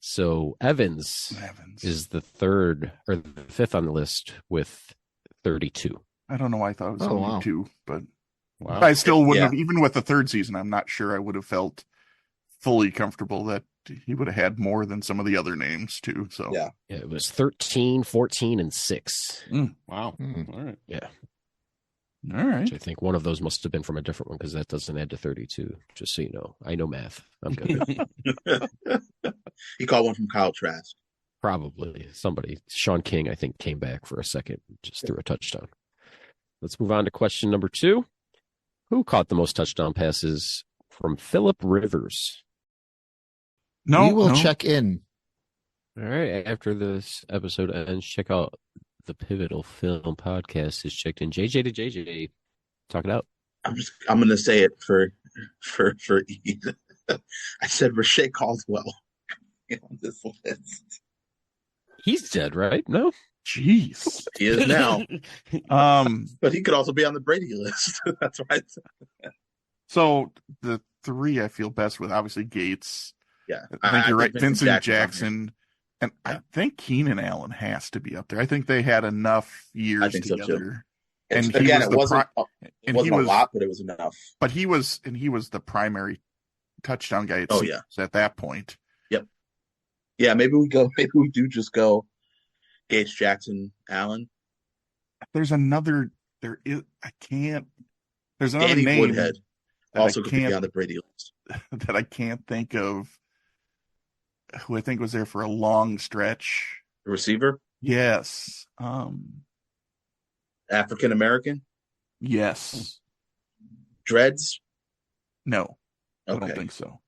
So Evans is the 3rd or the 5th on the list with 32. I don't know why I thought it was only 2, but wow. I still wouldn't have, even with the 3rd season, I'm not sure I would have felt fully comfortable that he would have had more than some of the other names too. So yeah, it was 13, 14, and 6. Wow. All right. Yeah. All right. Which I think one of those must have been from a different one, because that doesn't add to 32. Just so you know, I know math. I'm good. He caught one from Kyle Trask. Probably somebody. Sean King, I think, came back for a second, just threw a touchdown. Let's move on to question number 2. Who caught the most touchdown passes from Phillip Rivers? We will check in. All right. After this episode ends, check out the Pivotal Film Podcast is checked in. JJ to JJ. Talk it out. I'm going to say it for Eve. I said Rashay Caldwell on this list. He's dead, right? No? Jeez. He is now. But he could also be on the Brady list. That's right. So the 3 I feel best with, obviously Gates. Yeah. I think you're right. Vincent Jackson. And I think Keenan Allen has to be up there. I think they had enough years together. So and again, it wasn't a lot, but it was enough. But he was the primary touchdown guy. Oh, yeah. At that point. Yep. Yeah, maybe we do just go Gates, Jackson, Allen. There's another. There's another Danny name Woodhead that also I could be can't on the Brady list. that I can't think of. Who I think was there for a long stretch. The receiver, Yes. African American, Yes. dreads. No, I Okay. don't think so.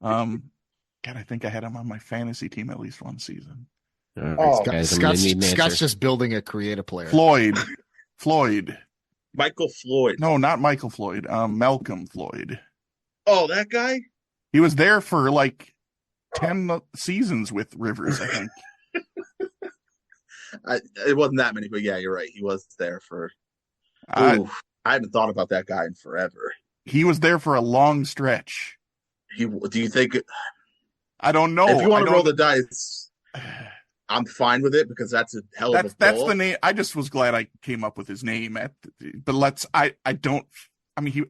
God, I think I had him on my fantasy team at least one season. All right, Oh, guys, I'm gonna need an Scott's answer. just building a creative player. Floyd. Michael Floyd. No, not Michael Floyd. Malcolm Floyd. Oh, that guy? He was there for like 10 seasons with Rivers, I think. It wasn't that many, but yeah, you're right. He was there for. I haven't thought about that guy in forever. He was there for a long stretch. Do you think? I don't know. If you want to roll the dice, I'm fine with it because that's a hell of a That's pull. the name. I just was glad I came up with his name he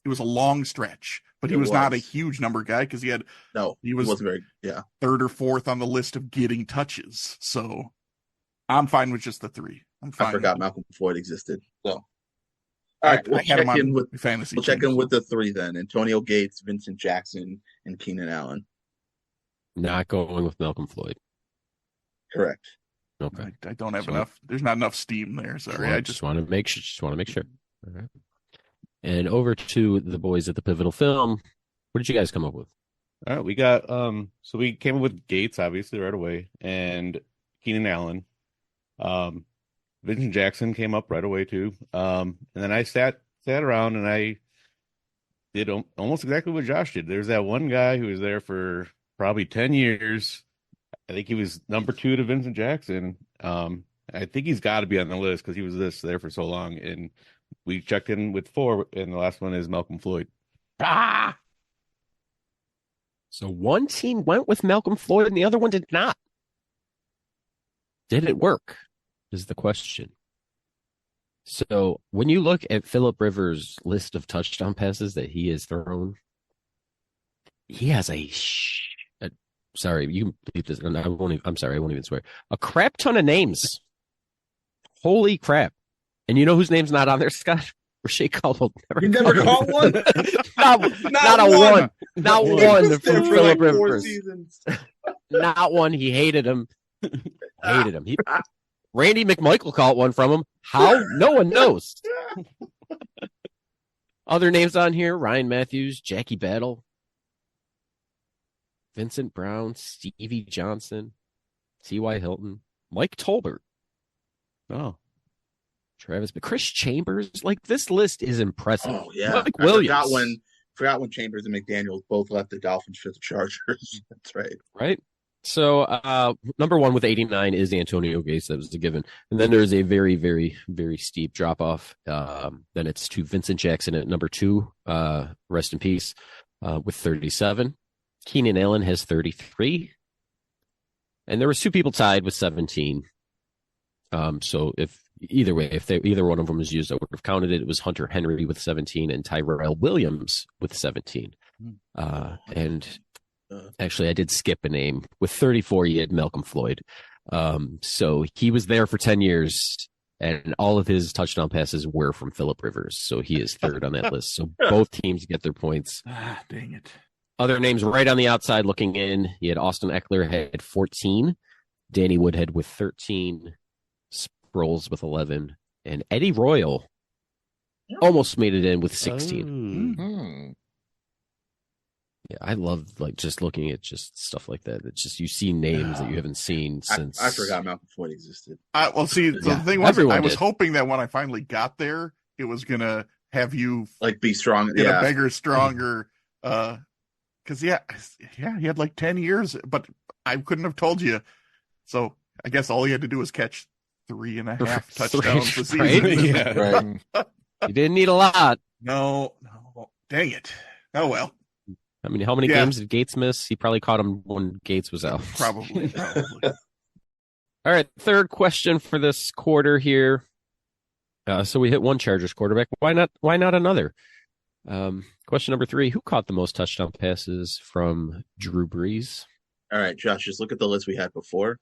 was a long stretch, but he was not a huge number guy because he wasn't very third or fourth on the list of getting touches. So I'm fine with just the three. I'm fine. I forgot Malcolm Floyd existed. So all right, we'll check in with fantasy. We'll check in with the three then: Antonio Gates, Vincent Jackson, and Keenan Allen. Not going with Malcolm Floyd. Correct. Okay. I don't have enough. There's not enough steam there. Sorry. I just want to make sure. All right. And over to the boys at the Pivotal Film. What did you guys come up with? All right, we got so we came up with Gates obviously right away, and Keenan Allen. Vincent Jackson came up right away too. And then I sat around and I did almost exactly what Josh did. There's that one guy who was there for probably 10 years. I think he was number 2 to Vincent Jackson. I think he's got to be on the list because he was there for so long. And we checked in with 4, and the last one is Malcolm Floyd. So one team went with Malcolm Floyd and the other one did not. Did it work? Is the question. So when you look at Phillip Rivers' list of touchdown passes that he has thrown, he has sorry, you bleep this. I'm sorry, I won't even swear. A crap ton of names. Holy crap. And you know whose name's not on there, Scott? Rashay Caldwell. You never caught one? not a one. Not one from Phillip Rivers. Seasons. Not one. He hated him. Randy McMichael caught one from him. How? No one knows. Other names on here: Ryan Matthews, Jackie Battle, Vincent Brown, Stevie Johnson, T.Y. Hilton, Mike Tolbert. Oh, Travis, but Chris Chambers. Like, this list is impressive. Oh yeah, Mike Williams. Forgot when Chambers and McDaniels both left the Dolphins for the Chargers. That's right. Right. So, number 1 with 89 is Antonio Gates. That was a given. And then there's a very, very, very steep drop off. Then it's to Vincent Jackson at number 2. Rest in peace. With 37. Keenan Allen has 33. And there was 2 people tied with 17. So if either one of them was used, I would have counted it. It was Hunter Henry with 17 and Tyrell Williams with 17. Actually, I did skip a name. With 34, he had Malcolm Floyd. So he was there for 10 years, and all of his touchdown passes were from Phillip Rivers. So he is third on that list. So both teams get their points. Dang it. Other names right on the outside looking in. He had Austin Eckler had 14, Danny Woodhead with 13, Sproles with 11, and Eddie Royal almost made it in with 16. Yeah, I love just looking at just stuff like that. It's just you see names that you haven't seen since. I forgot Malcolm Floyd existed. The thing was, I was hoping that when I finally got there, it was gonna have you be strong, get a bigger, stronger. Because he had like 10 years, but I couldn't have told you. So I guess all he had to do was catch 3.5 touchdowns a season. Right? Yeah. Right. You didn't need a lot. No. Dang it. Oh well. How many games did Gates miss? He probably caught him when Gates was out. Probably. All right, third question for this quarter here. So we hit one Chargers quarterback. Why not another? Question number 3: Who caught the most touchdown passes from Drew Brees? All right, Josh, just look at the list we had before.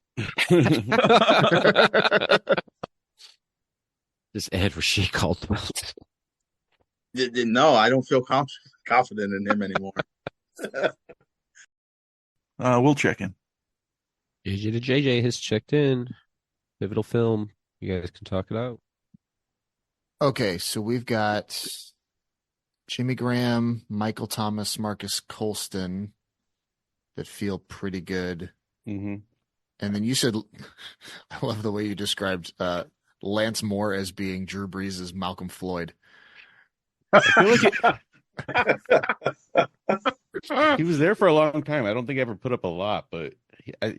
Just add Rasheed Caldwell. No, I don't feel confident in him anymore. We'll check in. JJ to JJ has checked in. Pivotal film. You guys can talk it out. Okay, so we've got Jimmy Graham, Michael Thomas, Marcus Colston that feel pretty good. Mm-hmm. And then you said, I love the way you described Lance Moore as being Drew Brees' Malcolm Floyd. I feel like he was there for a long time. I don't think I ever put up a lot, but I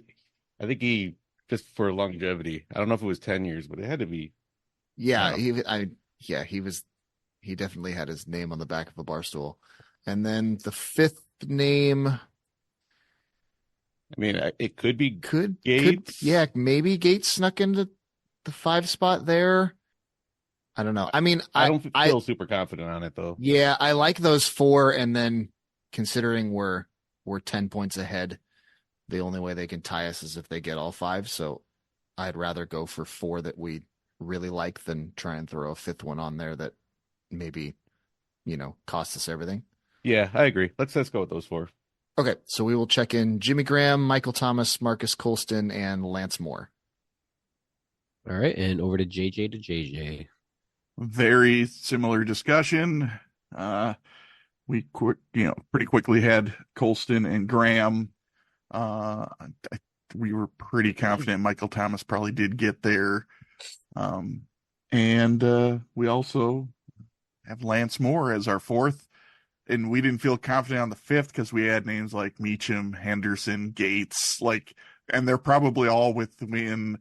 think he just for longevity. I don't know if it was 10 years, but it had to be. Yeah, he definitely had his name on the back of a bar stool. And then the fifth name, I mean, it could be Gates. Maybe Gates snuck into the 5 spot there. I don't know. I mean, I don't feel super confident on it though. Yeah, I like those 4, and then considering we're 10 points ahead, the only way they can tie us is if they get all 5. So I'd rather go for 4 that we really like than try and throw a 5th one on there that maybe, cost us everything. Yeah, I agree. Let's go with those 4. Okay, so we will check in Jimmy Graham, Michael Thomas, Marcus Colston, and Lance Moore. All right, and over to JJ to JJ. Very similar discussion. We pretty quickly had Colston and Graham. We were pretty confident Michael Thomas probably did get there. And we also have Lance Moore as our 4th. And we didn't feel confident on the 5th because we had names like Meacham, Henderson, Gates, and they're probably all within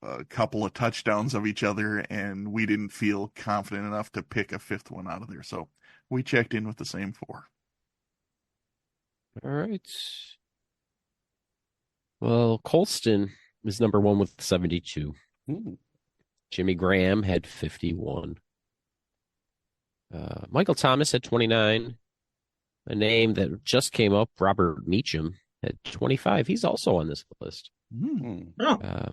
a couple of touchdowns of each other, and we didn't feel confident enough to pick a 5th one out of there. So we checked in with the same 4. All right. Well, Colston is number 1 with 72. Ooh. Jimmy Graham had 51. Michael Thomas had 29. A name that just came up, Robert Meacham, had 25. He's also on this list. Oh.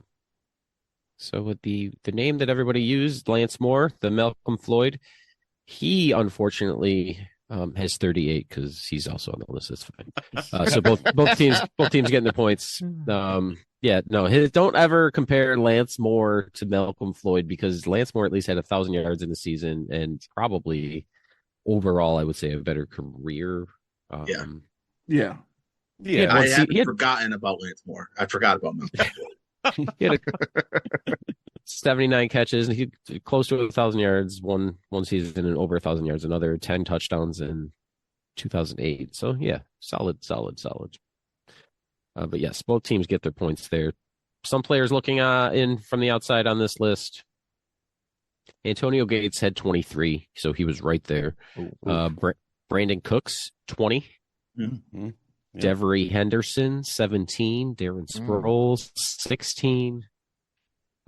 So with the name that everybody used, Lance Moore, the Malcolm Floyd, he unfortunately has 38 because he's also on the list. That's fine. So both teams getting their points. Don't ever compare Lance Moore to Malcolm Floyd because Lance Moore at least had 1,000 yards in the season and probably overall, I would say, a better career. Yeah. I had forgotten about Lance Moore. I forgot about Malcolm Floyd. He had 79 catches, and he close to 1,000 yards one season, and over 1,000 yards another, 10 touchdowns in 2008. So yeah, solid. But yes, both teams get their points there. Some players looking in from the outside on this list. Antonio Gates had 23, so he was right there. Brandon Cooks, 20. Mm-hmm. Yeah. Devery Henderson, 17. Darren Sproles, 16.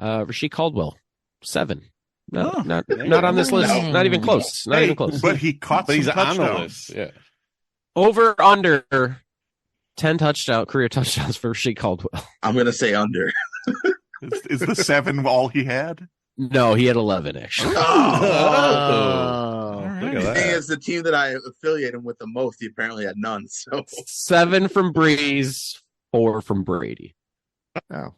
Rasheed Caldwell, 7. Not on this list. No. Not even close. Not even close. But he caught some He's on touchdowns. the list. Yeah. Over under 10 career touchdowns for Rasheed Caldwell. I'm going to say under. Is the 7 all he had? No, he had 11 actually. Look at The that. thing is, the team that I affiliate him with the most, he apparently had none. So 7 from Breeze, 4 from Brady. Oh,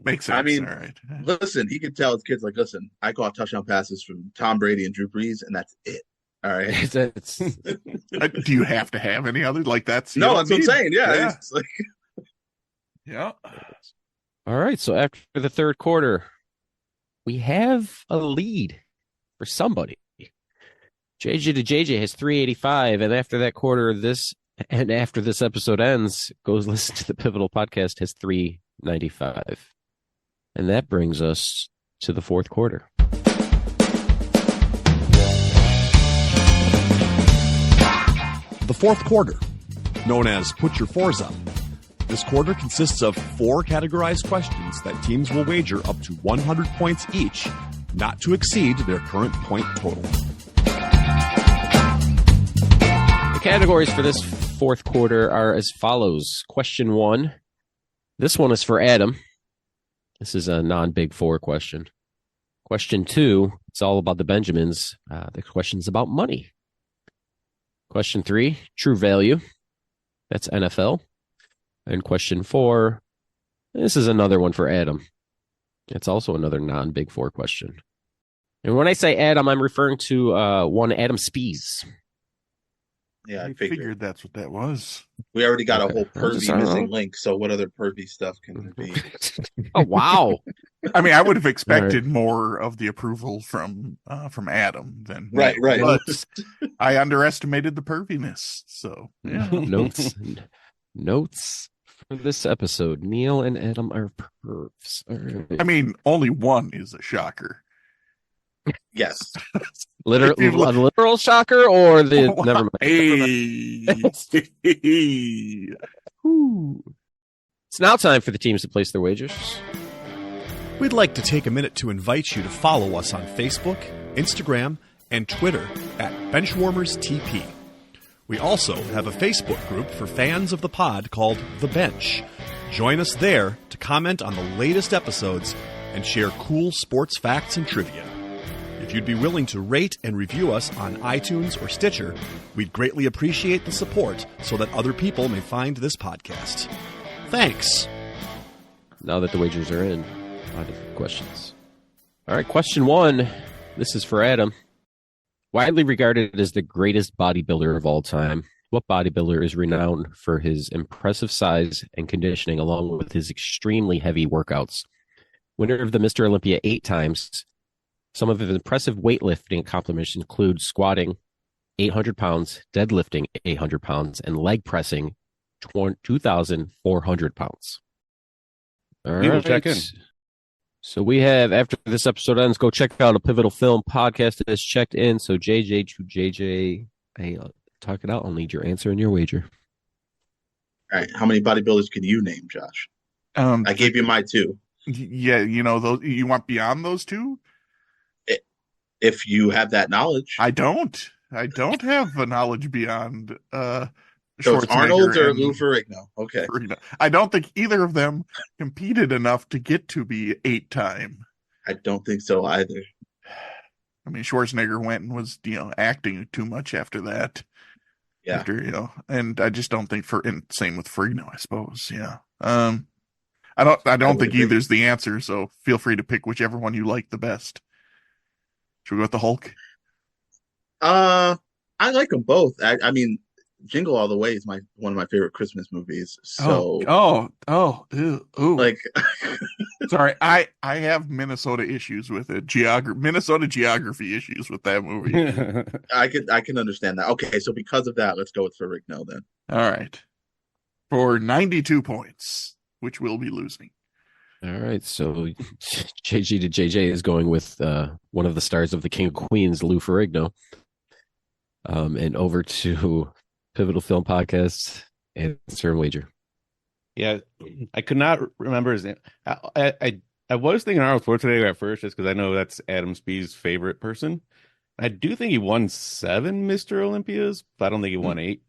Makes sense. I mean, all right. listen, he can tell his kids, like, listen, I caught touchdown passes from Tom Brady and Drew Brees, and that's it. All right. It's- Do you have to have any other? That's No, that's what I'm saying. Yeah. It's like, Yeah. All right, so after the third quarter, we have a lead for somebody. JJ to JJ has 385, and after that quarter, after this episode ends, goes listen to the Pivotal Podcast, has 395. And that brings us to the fourth quarter. The fourth quarter, known as Put Your Fours Up. This quarter consists of 4 categorized questions that teams will wager up to 100 points each, not to exceed their current point total. categories for this fourth quarter are as follows. Question 1. This one is for Adam. This is a non-Big Four question. Question 2, it's all about the Benjamins. The question's about money. Question 3, true value. That's NFL. And question 4, this is another one for Adam. It's also another non-Big Four question. And when I say Adam, I'm referring to one Adam Spees. Yeah, I figured that's what that was. We already got a whole I just pervy don't missing know. link, so what other pervy stuff can there be? Oh, wow. I mean, I would have expected more of the approval from Adam than Right, Neil, right. But I underestimated the perviness. So yeah. Notes for this episode. Neil and Adam are pervs. All right. I mean, only one is a shocker. Yes. If you A look- literal shocker or the Oh, never mind. Hey. Whew. It's now time for the teams to place their wagers. We'd like to take a minute to invite you to follow us on Facebook, Instagram, and Twitter at BenchwarmersTP. We also have a Facebook group for fans of the pod called The Bench. Join us there to comment on the latest episodes and share cool sports facts and trivia. If you'd be willing to rate and review us on iTunes or Stitcher, we'd greatly appreciate the support so that other people may find this podcast. Thanks. Now that the wagers are in, on to the questions. All right, question 1. This is for Adam. Widely regarded as the greatest bodybuilder of all time, what bodybuilder is renowned for his impressive size and conditioning along with his extremely heavy workouts? Winner of the Mr. Olympia 8 times. Some of his impressive weightlifting accomplishments include squatting 800 pounds, deadlifting 800 pounds, and leg pressing 2,400 pounds. All We will right. check in. So we have, after this episode ends, go check out a Pivotal Film podcast that is checked in. So JJ, hey, talk it out. I'll need your answer and your wager. All right. How many bodybuilders can you name, Josh? I gave you my 2. Yeah, those you want beyond those two? If you have that knowledge. I don't have a knowledge beyond So it's Arnold or Lou Ferrigno. Okay. Ferrigno. I don't think either of them competed enough to get to be 8-time. I don't think so either. I mean, Schwarzenegger went and was, acting too much after that. Yeah. And I just don't think and same with Ferrigno, I suppose. Yeah. I don't think either's the answer, so feel free to pick whichever one you like the best. Should we go with the Hulk? I like them both. I mean, Jingle All the Way is one of my favorite Christmas movies. So ooh. like Sorry, I have Minnesota issues with it. Minnesota geography issues with that movie. I can understand that. Okay, so because of that, let's go with Ferrigno then. All right. For 92 points, which we'll be losing. All right. So JG to JJ is going with one of the stars of the King of Queens, Lou Ferrigno. And over to Pivotal Film Podcast, answer and wager. Yeah, I could not remember his name. I was thinking Arnold Schwarzenegger at first, just because I know that's Adam Spee's favorite person. I do think he won 7 Mr. Olympias, but I don't think he won 8.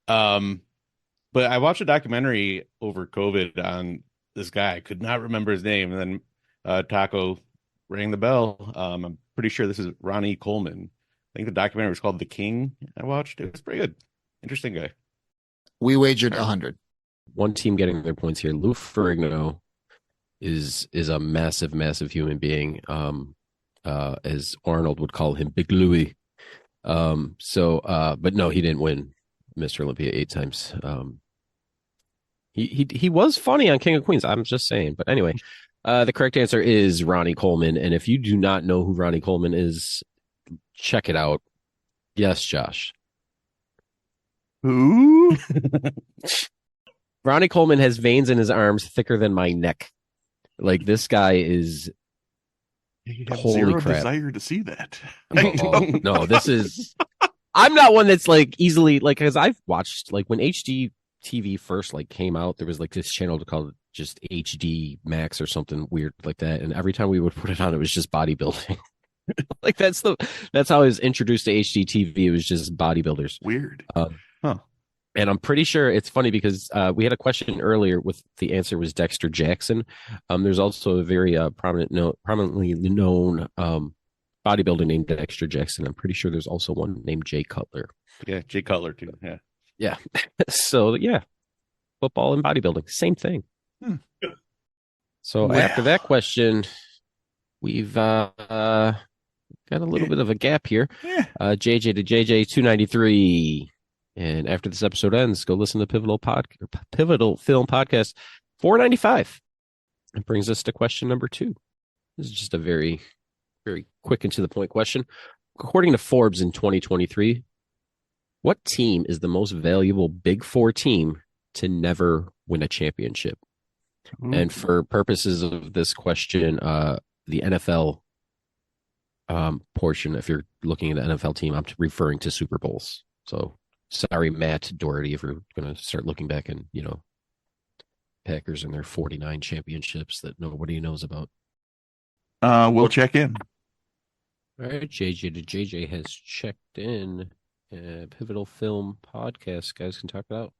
But I watched a documentary over COVID on this guy. I could not remember his name, and then Taco rang the bell. I'm pretty sure this is Ronnie Coleman. I think the documentary was called The King. I watched it. Was pretty good. Interesting guy. We wagered 100. One team getting their points here. Lou Ferrigno is a massive, massive human being. As Arnold would call him, Big Louie. But no, he didn't win Mr. Olympia 8 times. He was funny on King of Queens. I'm just saying. But anyway, the correct answer is Ronnie Coleman. And if you do not know who Ronnie Coleman is, check it out. Yes, Josh. Who? Ronnie Coleman has veins in his arms thicker than my neck. Like, this guy is. You have Holy zero crap. desire to see that. No, this is. I'm not one that's like easily like, because I've watched like when HD TV first like came out, there was like this channel called just HD Max or something weird like that, and every time we would put it on, it was just bodybuilding. Like that's how I was introduced to HD TV. It was just bodybuilders. Weird. Huh. And I'm pretty sure it's funny because we had a question earlier with the answer was Dexter Jackson. There's also a very prominently known bodybuilder named Dexter Jackson. I'm pretty sure there's also one named Jay Cutler. Yeah, Jay Cutler too. Yeah. Yeah. So yeah, football and bodybuilding, same thing. So Well. after that question, we've got a little bit of a gap here. Yeah. JJ to JJ 293. And after this episode ends, go listen to Pivotal Film Podcast 495. It brings us to question number 2. This is just a very, very quick and to the point question. According to Forbes in 2023, what team is the most valuable Big Four team to never win a championship? And for purposes of this question, the NFL portion, if you're looking at the NFL team, I'm referring to Super Bowls. So sorry, Matt Doherty, if we're going to start looking back and, Packers and their 49 championships that nobody knows about. We'll check in. All right, JJ to JJ has checked in. Pivotal Film Podcast. Guys can talk it out.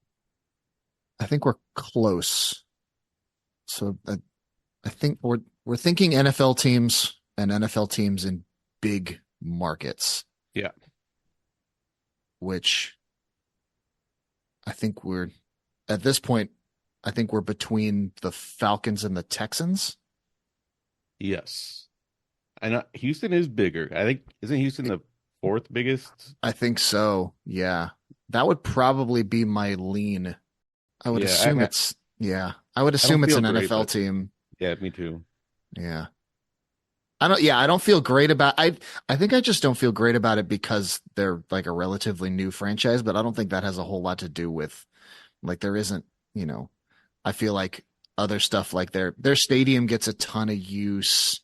I think we're close. So I think we're thinking NFL teams and NFL teams in big markets. Yeah. Which I think at this point, I think we're between the Falcons and the Texans. Yes. And Houston is bigger. I think, isn't Houston the 4th biggest? I think so. Yeah. That would probably be my lean. I would assume I would assume it's an NFL team. Yeah, me too. Yeah. I don't feel great about I think I just don't feel great about it because they're like a relatively new franchise, but I don't think that has a whole lot to do with like there isn't, I feel like other stuff like their stadium gets a ton of use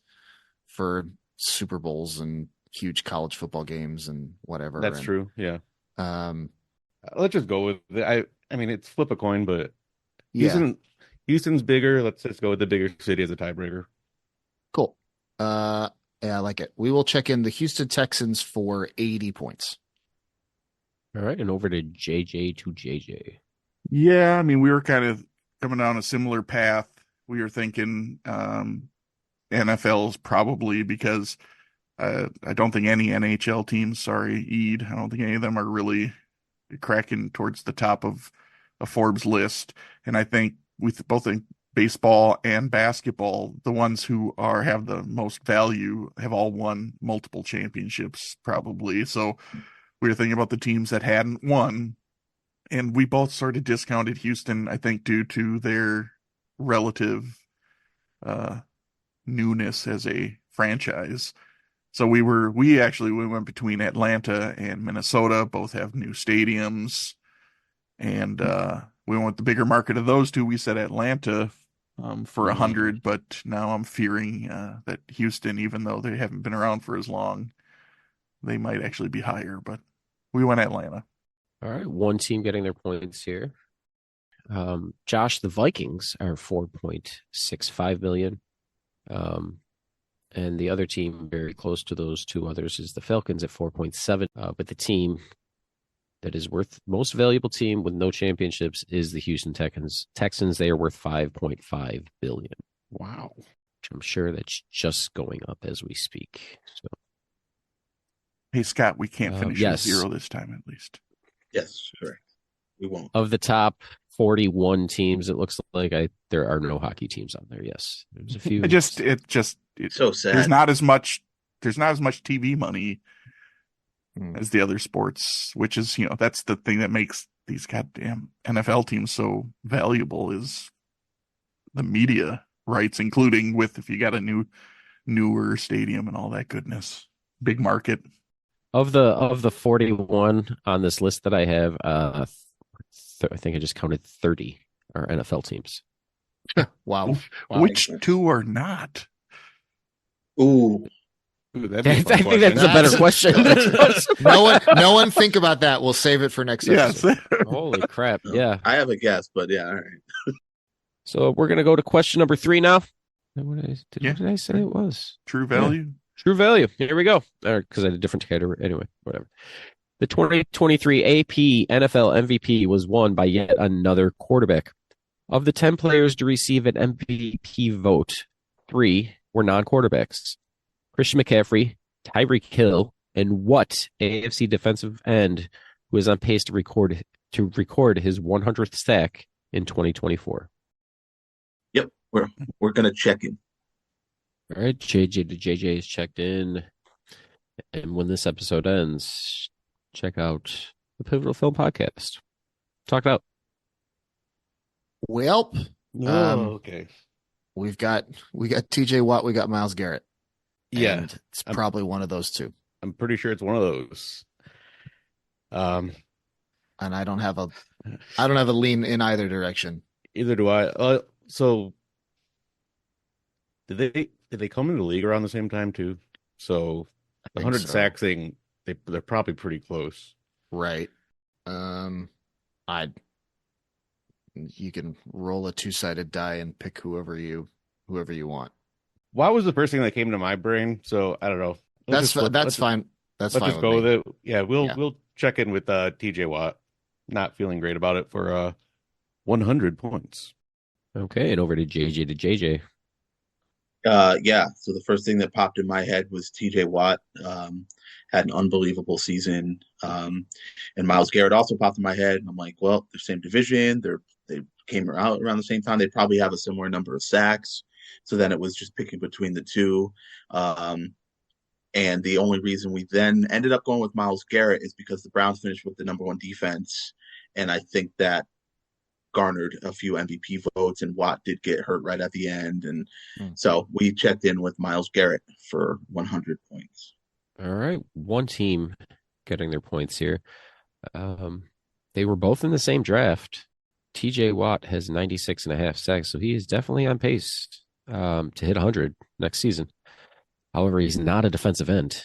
for Super Bowls and huge college football games and whatever. That's true. Yeah. Let's just go with it. I mean, it's flip a coin, but yeah. Houston's bigger. Let's just go with the bigger city as a tiebreaker. Cool. Yeah, I like it. We will check in the Houston Texans for 80 points. All right, and over to JJ to JJ. Yeah, I mean, we were kind of coming down a similar path. We were thinking NFL's probably because I don't think any NHL teams, sorry, Eid, I don't think any of them are really cracking towards the top of a Forbes list. And I think we both think baseball and basketball, the ones who have the most value have all won multiple championships probably. So we were thinking about the teams that hadn't won, and we both sort of discounted Houston, I think, due to their relative newness as a franchise. So we went between Atlanta and Minnesota, both have new stadiums, and we went with the bigger market of those two. We said Atlanta for 100, but now I'm fearing that Houston, even though they haven't been around for as long, they might actually be higher, but we went Atlanta. All right, one team getting their points here. Josh, the Vikings are 4.65 million. And the other team very close to those two others is the Falcons at 4.7. But the team that is worth most valuable team with no championships is the Houston Texans. They are worth 5.5 billion. Wow. Which I'm sure that's just going up as we speak. So, hey, Scott, we can't finish yes. with 0 this time, at least. Yes, correct. We won't. Of the top 41 teams, it looks like there are no hockey teams on there. Yes, there's a few. It's so sad. There's not as much TV money as the other sports, which is, that's the thing that makes these goddamn NFL teams so valuable is the media rights, including if you got a newer stadium and all that goodness. Big market. Of the 41 on this list that I have, I think I just counted 30 are NFL teams. Wow. Which two are not? Ooh, that'd be a I fun think that's a better question. No one think about that. We'll save it for next episode. Yes. Holy crap! Yeah. I have a guess, but yeah, all right. So we're gonna go to question number 3 now. What did I say it was? True value. Yeah. True value. Here we go. Because I had a different category. Anyway, whatever. The 2023 AP NFL MVP was won by yet another quarterback. Of the 10 players to receive an MVP vote, 3 were non-quarterbacks. Christian McCaffrey, Tyreek Hill, and what AFC defensive end who is on pace to record his 100th sack in 2024? Yep, we're gonna check in. All right, JJ is checked in. And when this episode ends, check out the Pivotal Film Podcast. Talk it out. Well, Okay. we got TJ Watt, we got Myles Garrett. Yeah, And it's probably one of those two. I'm pretty sure it's one of those. And I don't have a lean in either direction. Either do I. So did they come into the league around the same time too? So the 100 so. sack thing, they're probably pretty close. Right. You can roll a 2-sided die and pick whoever you want. Why was the first thing that came to my brain? So I don't know. That's fine. That's fine. Let's with just go me. with it. Yeah, we'll check in with TJ Watt. Not feeling great about it for 100 points. Okay, and over to JJ. Yeah. So the first thing that popped in my head was TJ Watt had an unbelievable season, and Myles Garrett also popped in my head. And I'm like, well, they're same division. They came out around the same time. They probably have a similar number of sacks. So then it was just picking between the two. And the only reason we then ended up going with Myles Garrett is because the Browns finished with the number 1 defense, and I think that garnered a few MVP votes, and Watt did get hurt right at the end. And so we checked in with Myles Garrett for 100 points. All right. One team getting their points here. They were both in the same draft. TJ Watt has 96.5 sacks, so he is definitely on pace to hit 100 next season. However, he's not a defensive end.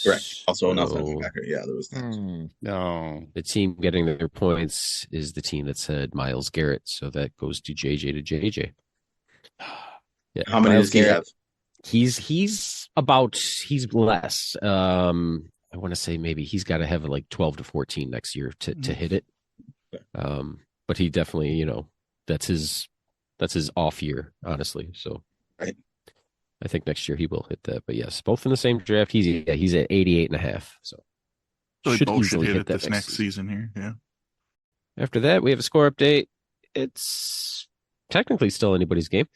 Correct. Also an offensive backer. Yeah, there was that. No. The team getting their points is the team that said Myles Garrett, so that goes to JJ. Yeah, How many does he have? He's less. I want to say maybe he's got to have like 12 to 14 next year to hit it. But he definitely, that's his off year, honestly. So right. I think next year he will hit that. But yes, both in the same draft. He's at 88.5. So they both should easily hit it that this next season here. Yeah. After that, we have a score update. It's technically still anybody's game.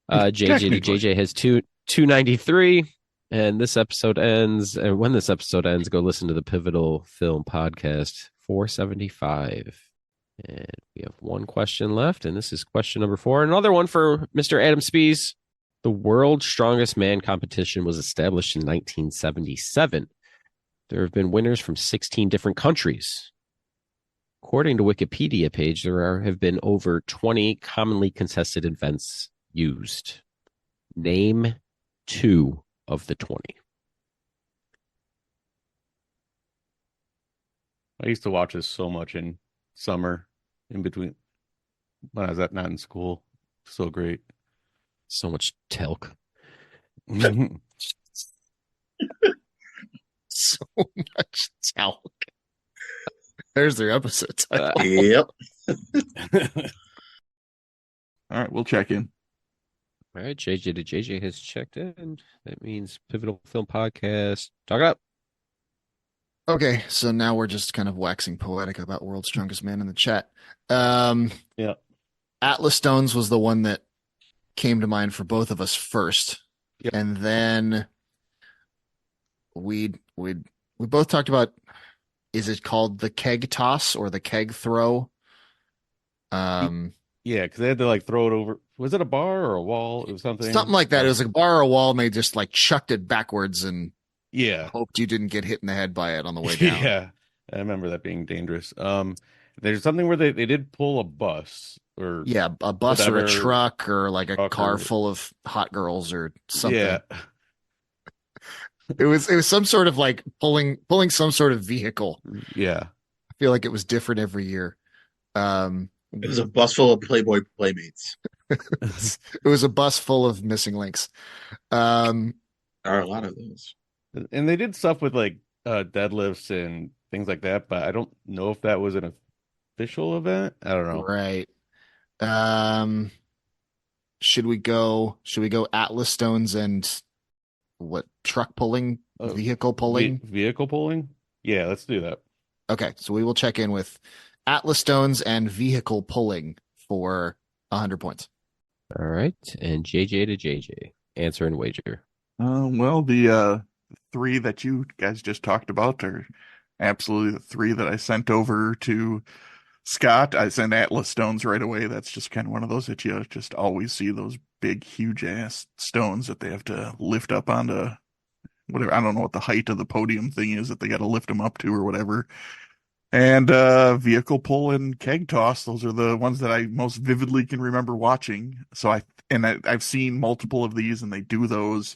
JJ has 293, and this episode ends. And when this episode ends, go listen to the Pivotal Film Podcast 475. And we have one question left, and this is question number 4. Another one for Mr. Adam Spees. The World's Strongest Man competition was established in 1977. There have been winners from 16 different countries. According to Wikipedia page, there have been over 20 commonly contested events used. Name 2 of the 20. I used to watch this so much in summer, in between when I was not in school. So great. So much talc. So much talc. There's their episode title. Yep. All right, we'll check in. All right, JJ has checked in. That means Pivotal Film Podcast. Talk it up. Okay, so now we're just kind of waxing poetic about World's Strongest Man in the chat. Yeah. Atlas Stones was the one that came to mind for both of us first. Yep. And then we both talked about, is it called the keg toss or the keg throw? Yeah, because they had to throw it over. Was it a bar or a wall? It was something like that. It was like a bar or a wall, and they just chucked it backwards and hoped you didn't get hit in the head by it on the way down. Yeah, I remember that being dangerous. There's something where they did pull a bus or a bus whatever, or a truck or like a car or... full of hot girls or something. Yeah. It was some sort of pulling some sort of vehicle. Yeah. I feel like it was different every year. It was a bus full of Playboy Playmates. It was a bus full of missing links. There are a lot of those. And they did stuff with deadlifts and things like that. But I don't know if that was an official event. I don't know. Right. Um, should we go Atlas stones and what truck pulling, vehicle pulling? Vehicle pulling? Yeah, let's do that. Okay, so we will check in with Atlas stones and vehicle pulling for 100 points. All right. And JJ to JJ. Answer and wager. Well, the three that you guys just talked about are absolutely the three that I sent over to Scott. I sent Atlas stones right away. That's just kind of one of those that you just always see, those big, huge ass stones that they have to lift up onto whatever. I don't know what the height of the podium thing is that they got to lift them up to or whatever. And vehicle pull and keg toss. Those are the ones that I most vividly can remember watching. So I've seen multiple of these, and they do those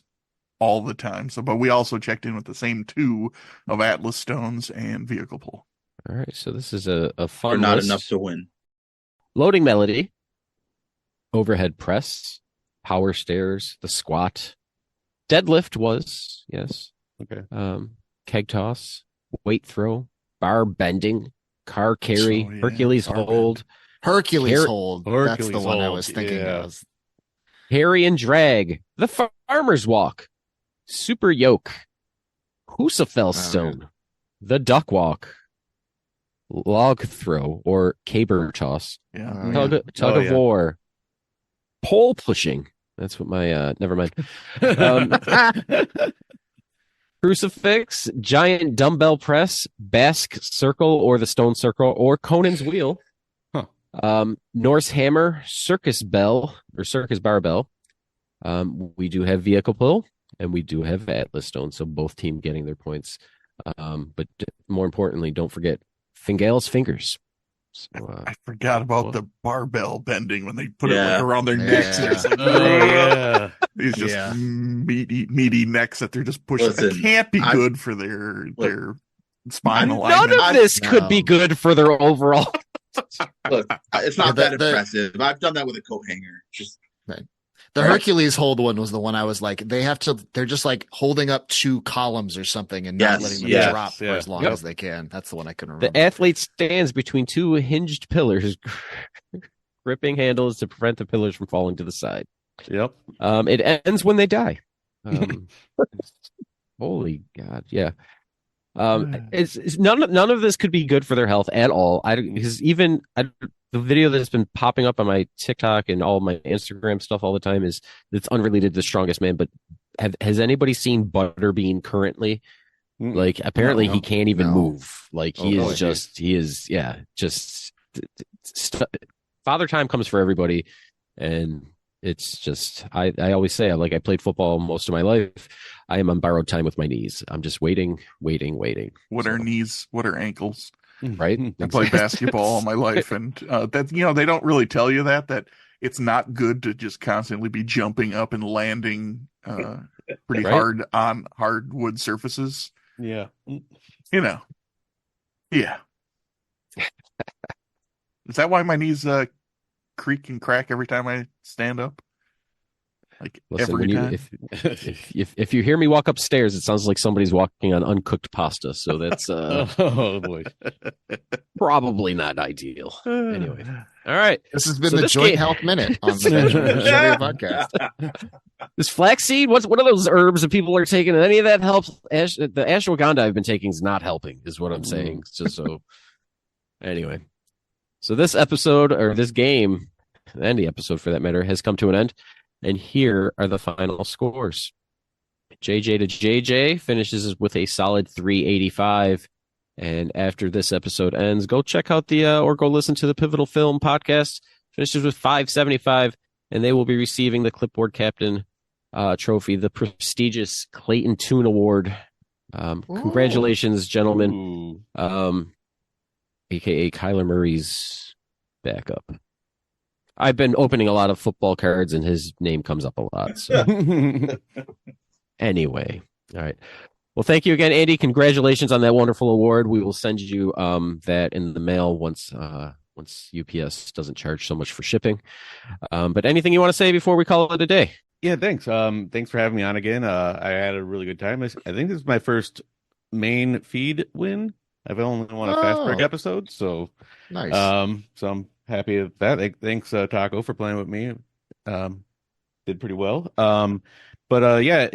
all the time. So, but we also checked in with the same two of Atlas stones and vehicle pull. All right. So this is a Or fun not list. enough to win. Loading melody, overhead press, power stairs, the squat, deadlift was, yes. Okay. Keg toss, weight throw, bar bending, car carry, Oh, yeah, Hercules bar hold, Hercules Her- hold. That's the Hercules one I hold, was thinking yeah. of. carry and drag, the farmer's walk, super yoke, Husafell stone, the duck walk, log throw or caber toss, Yeah. Oh, tug of yeah. war, pole pushing. That's what my never mind. Crucifix, giant dumbbell press, Basque circle or the stone circle or Conan's wheel. Huh. Norse hammer, circus bell or circus barbell. We do have vehicle pull and we do have Atlas stone, so both team getting their points. But more importantly, don't forget Fingal's fingers. So, I forgot about the barbell bending when they put it Yeah. like around their necks. And it's like, Yeah. these just Yeah. meaty necks that they're just pushing. Listen, it can't be I'm- good for their spine I'm- alignment. none of this could be good for their overall. Look, it's not Yeah, that impressive. I've done that with a coat hanger. Just The Right. Hercules hold one was the one I was like, they're just like holding up two columns or something and not Yes, letting them yes, drop for yeah. as long Yep. as they can. That's the one I couldn't remember. The athlete stands between two hinged pillars, gripping handles to prevent the pillars from falling to the side. Yep. It ends when they die. Holy God, yeah. It's none of this could be good for their health at all. Because the video that's been popping up on my TikTok and all my Instagram stuff all the time is it's unrelated to The Strongest Man. But has anybody seen Butterbean currently? Mm-mm. Like apparently No. he can't even No. move. Like he Oh, is boy. just father time comes for everybody, and it's just I always say I played football most of my life. I am on borrowed time with my knees. I'm just waiting. What are knees? What are ankles? Right? I played basketball all my life, and that they don't really tell you that it's not good to just constantly be jumping up and landing pretty Right? hard on hardwood surfaces. Yeah. Yeah. Is that why my knees creak and crack every time I stand up? Like Listen, every when time. if you hear me walk upstairs, it sounds like somebody's walking on uncooked pasta. So that's Oh boy. probably not ideal. Anyway, all right. This has been So the this Joint game- Health Minute on the Benjamin Trivia Podcast. This flaxseed, what's one of those herbs that people are taking? And any of that helps? The ashwagandha I've been taking is not helping, is what I'm saying. Just so. Anyway, so this episode or this game, any episode for that matter, has come to an end, and here are the final scores. JJ to JJ finishes with a solid 385. And after this episode ends, go check out or go listen to the Pivotal Film podcast. Finishes with 575, and they will be receiving the Clipboard Captain trophy, the prestigious Clayton Toon Award. Congratulations, gentlemen. Ooh. AKA Kyler Murray's backup. I've been opening a lot of football cards, and his name comes up a lot. So anyway, all right. Well, thank you again, Andy. Congratulations on that wonderful award. We will send you that in the mail once UPS doesn't charge so much for shipping. But anything you want to say before we call it a day? Yeah, thanks. Thanks for having me on again. I had a really good time. I think this is my first main feed win. I've only won a fast break episode, so Nice. so I'm happy with that. Thanks, Taco, for playing with me. Did pretty well. Yeah,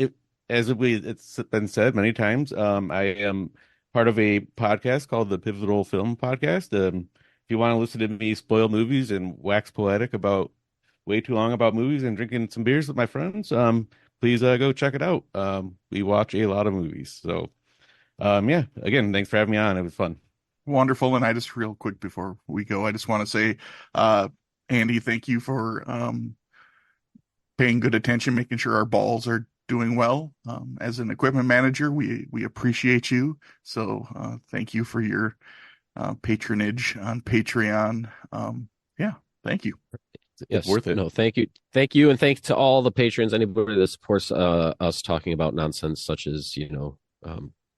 it's been said many times. I am part of a podcast called the Pivotal Film Podcast. If you want to listen to me spoil movies and wax poetic about way too long about movies and drinking some beers with my friends, please go check it out. We watch a lot of movies. So, yeah, again, thanks for having me on. It was fun. Wonderful. And I just real quick before we go, I just want to say, Andy, thank you for paying good attention, making sure our balls are doing well. As an equipment manager, we appreciate you. So thank you for your patronage on Patreon. Yeah, thank you. Yes, worth it. No, thank you, and thanks to all the patrons, anybody that supports us talking about nonsense such as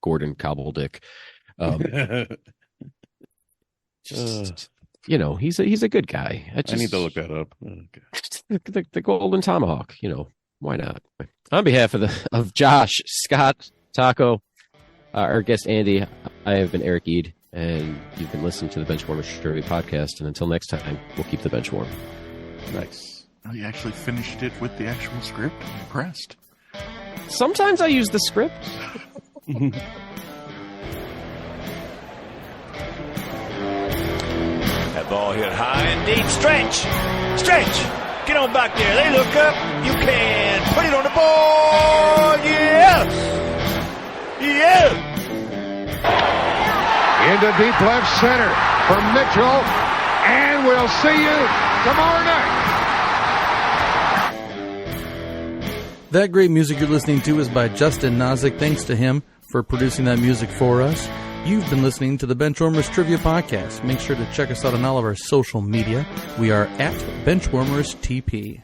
Gordon Cobbledick. He's a good guy. I need to look that up. Okay. The Golden Tomahawk. Why not? On behalf of Josh, Scott, Taco, our guest Andy, I have been Eric Eid, and you've been listening to the Benchwarmers Trivia Podcast. And until next time, we'll keep the bench warm. Nice. Oh, you actually finished it with the actual script. I'm impressed. Sometimes I use the script. That ball hit high and deep. Stretch! Get on back there. They look up. You can put it on the board. Yes! Into deep left center for Mitchell. And we'll see you tomorrow night. That great music you're listening to is by Justin Nozick. Thanks to him for producing that music for us. You've been listening to the Benchwarmers Trivia Podcast. Make sure to check us out on all of our social media. We are at BenchwarmersTP.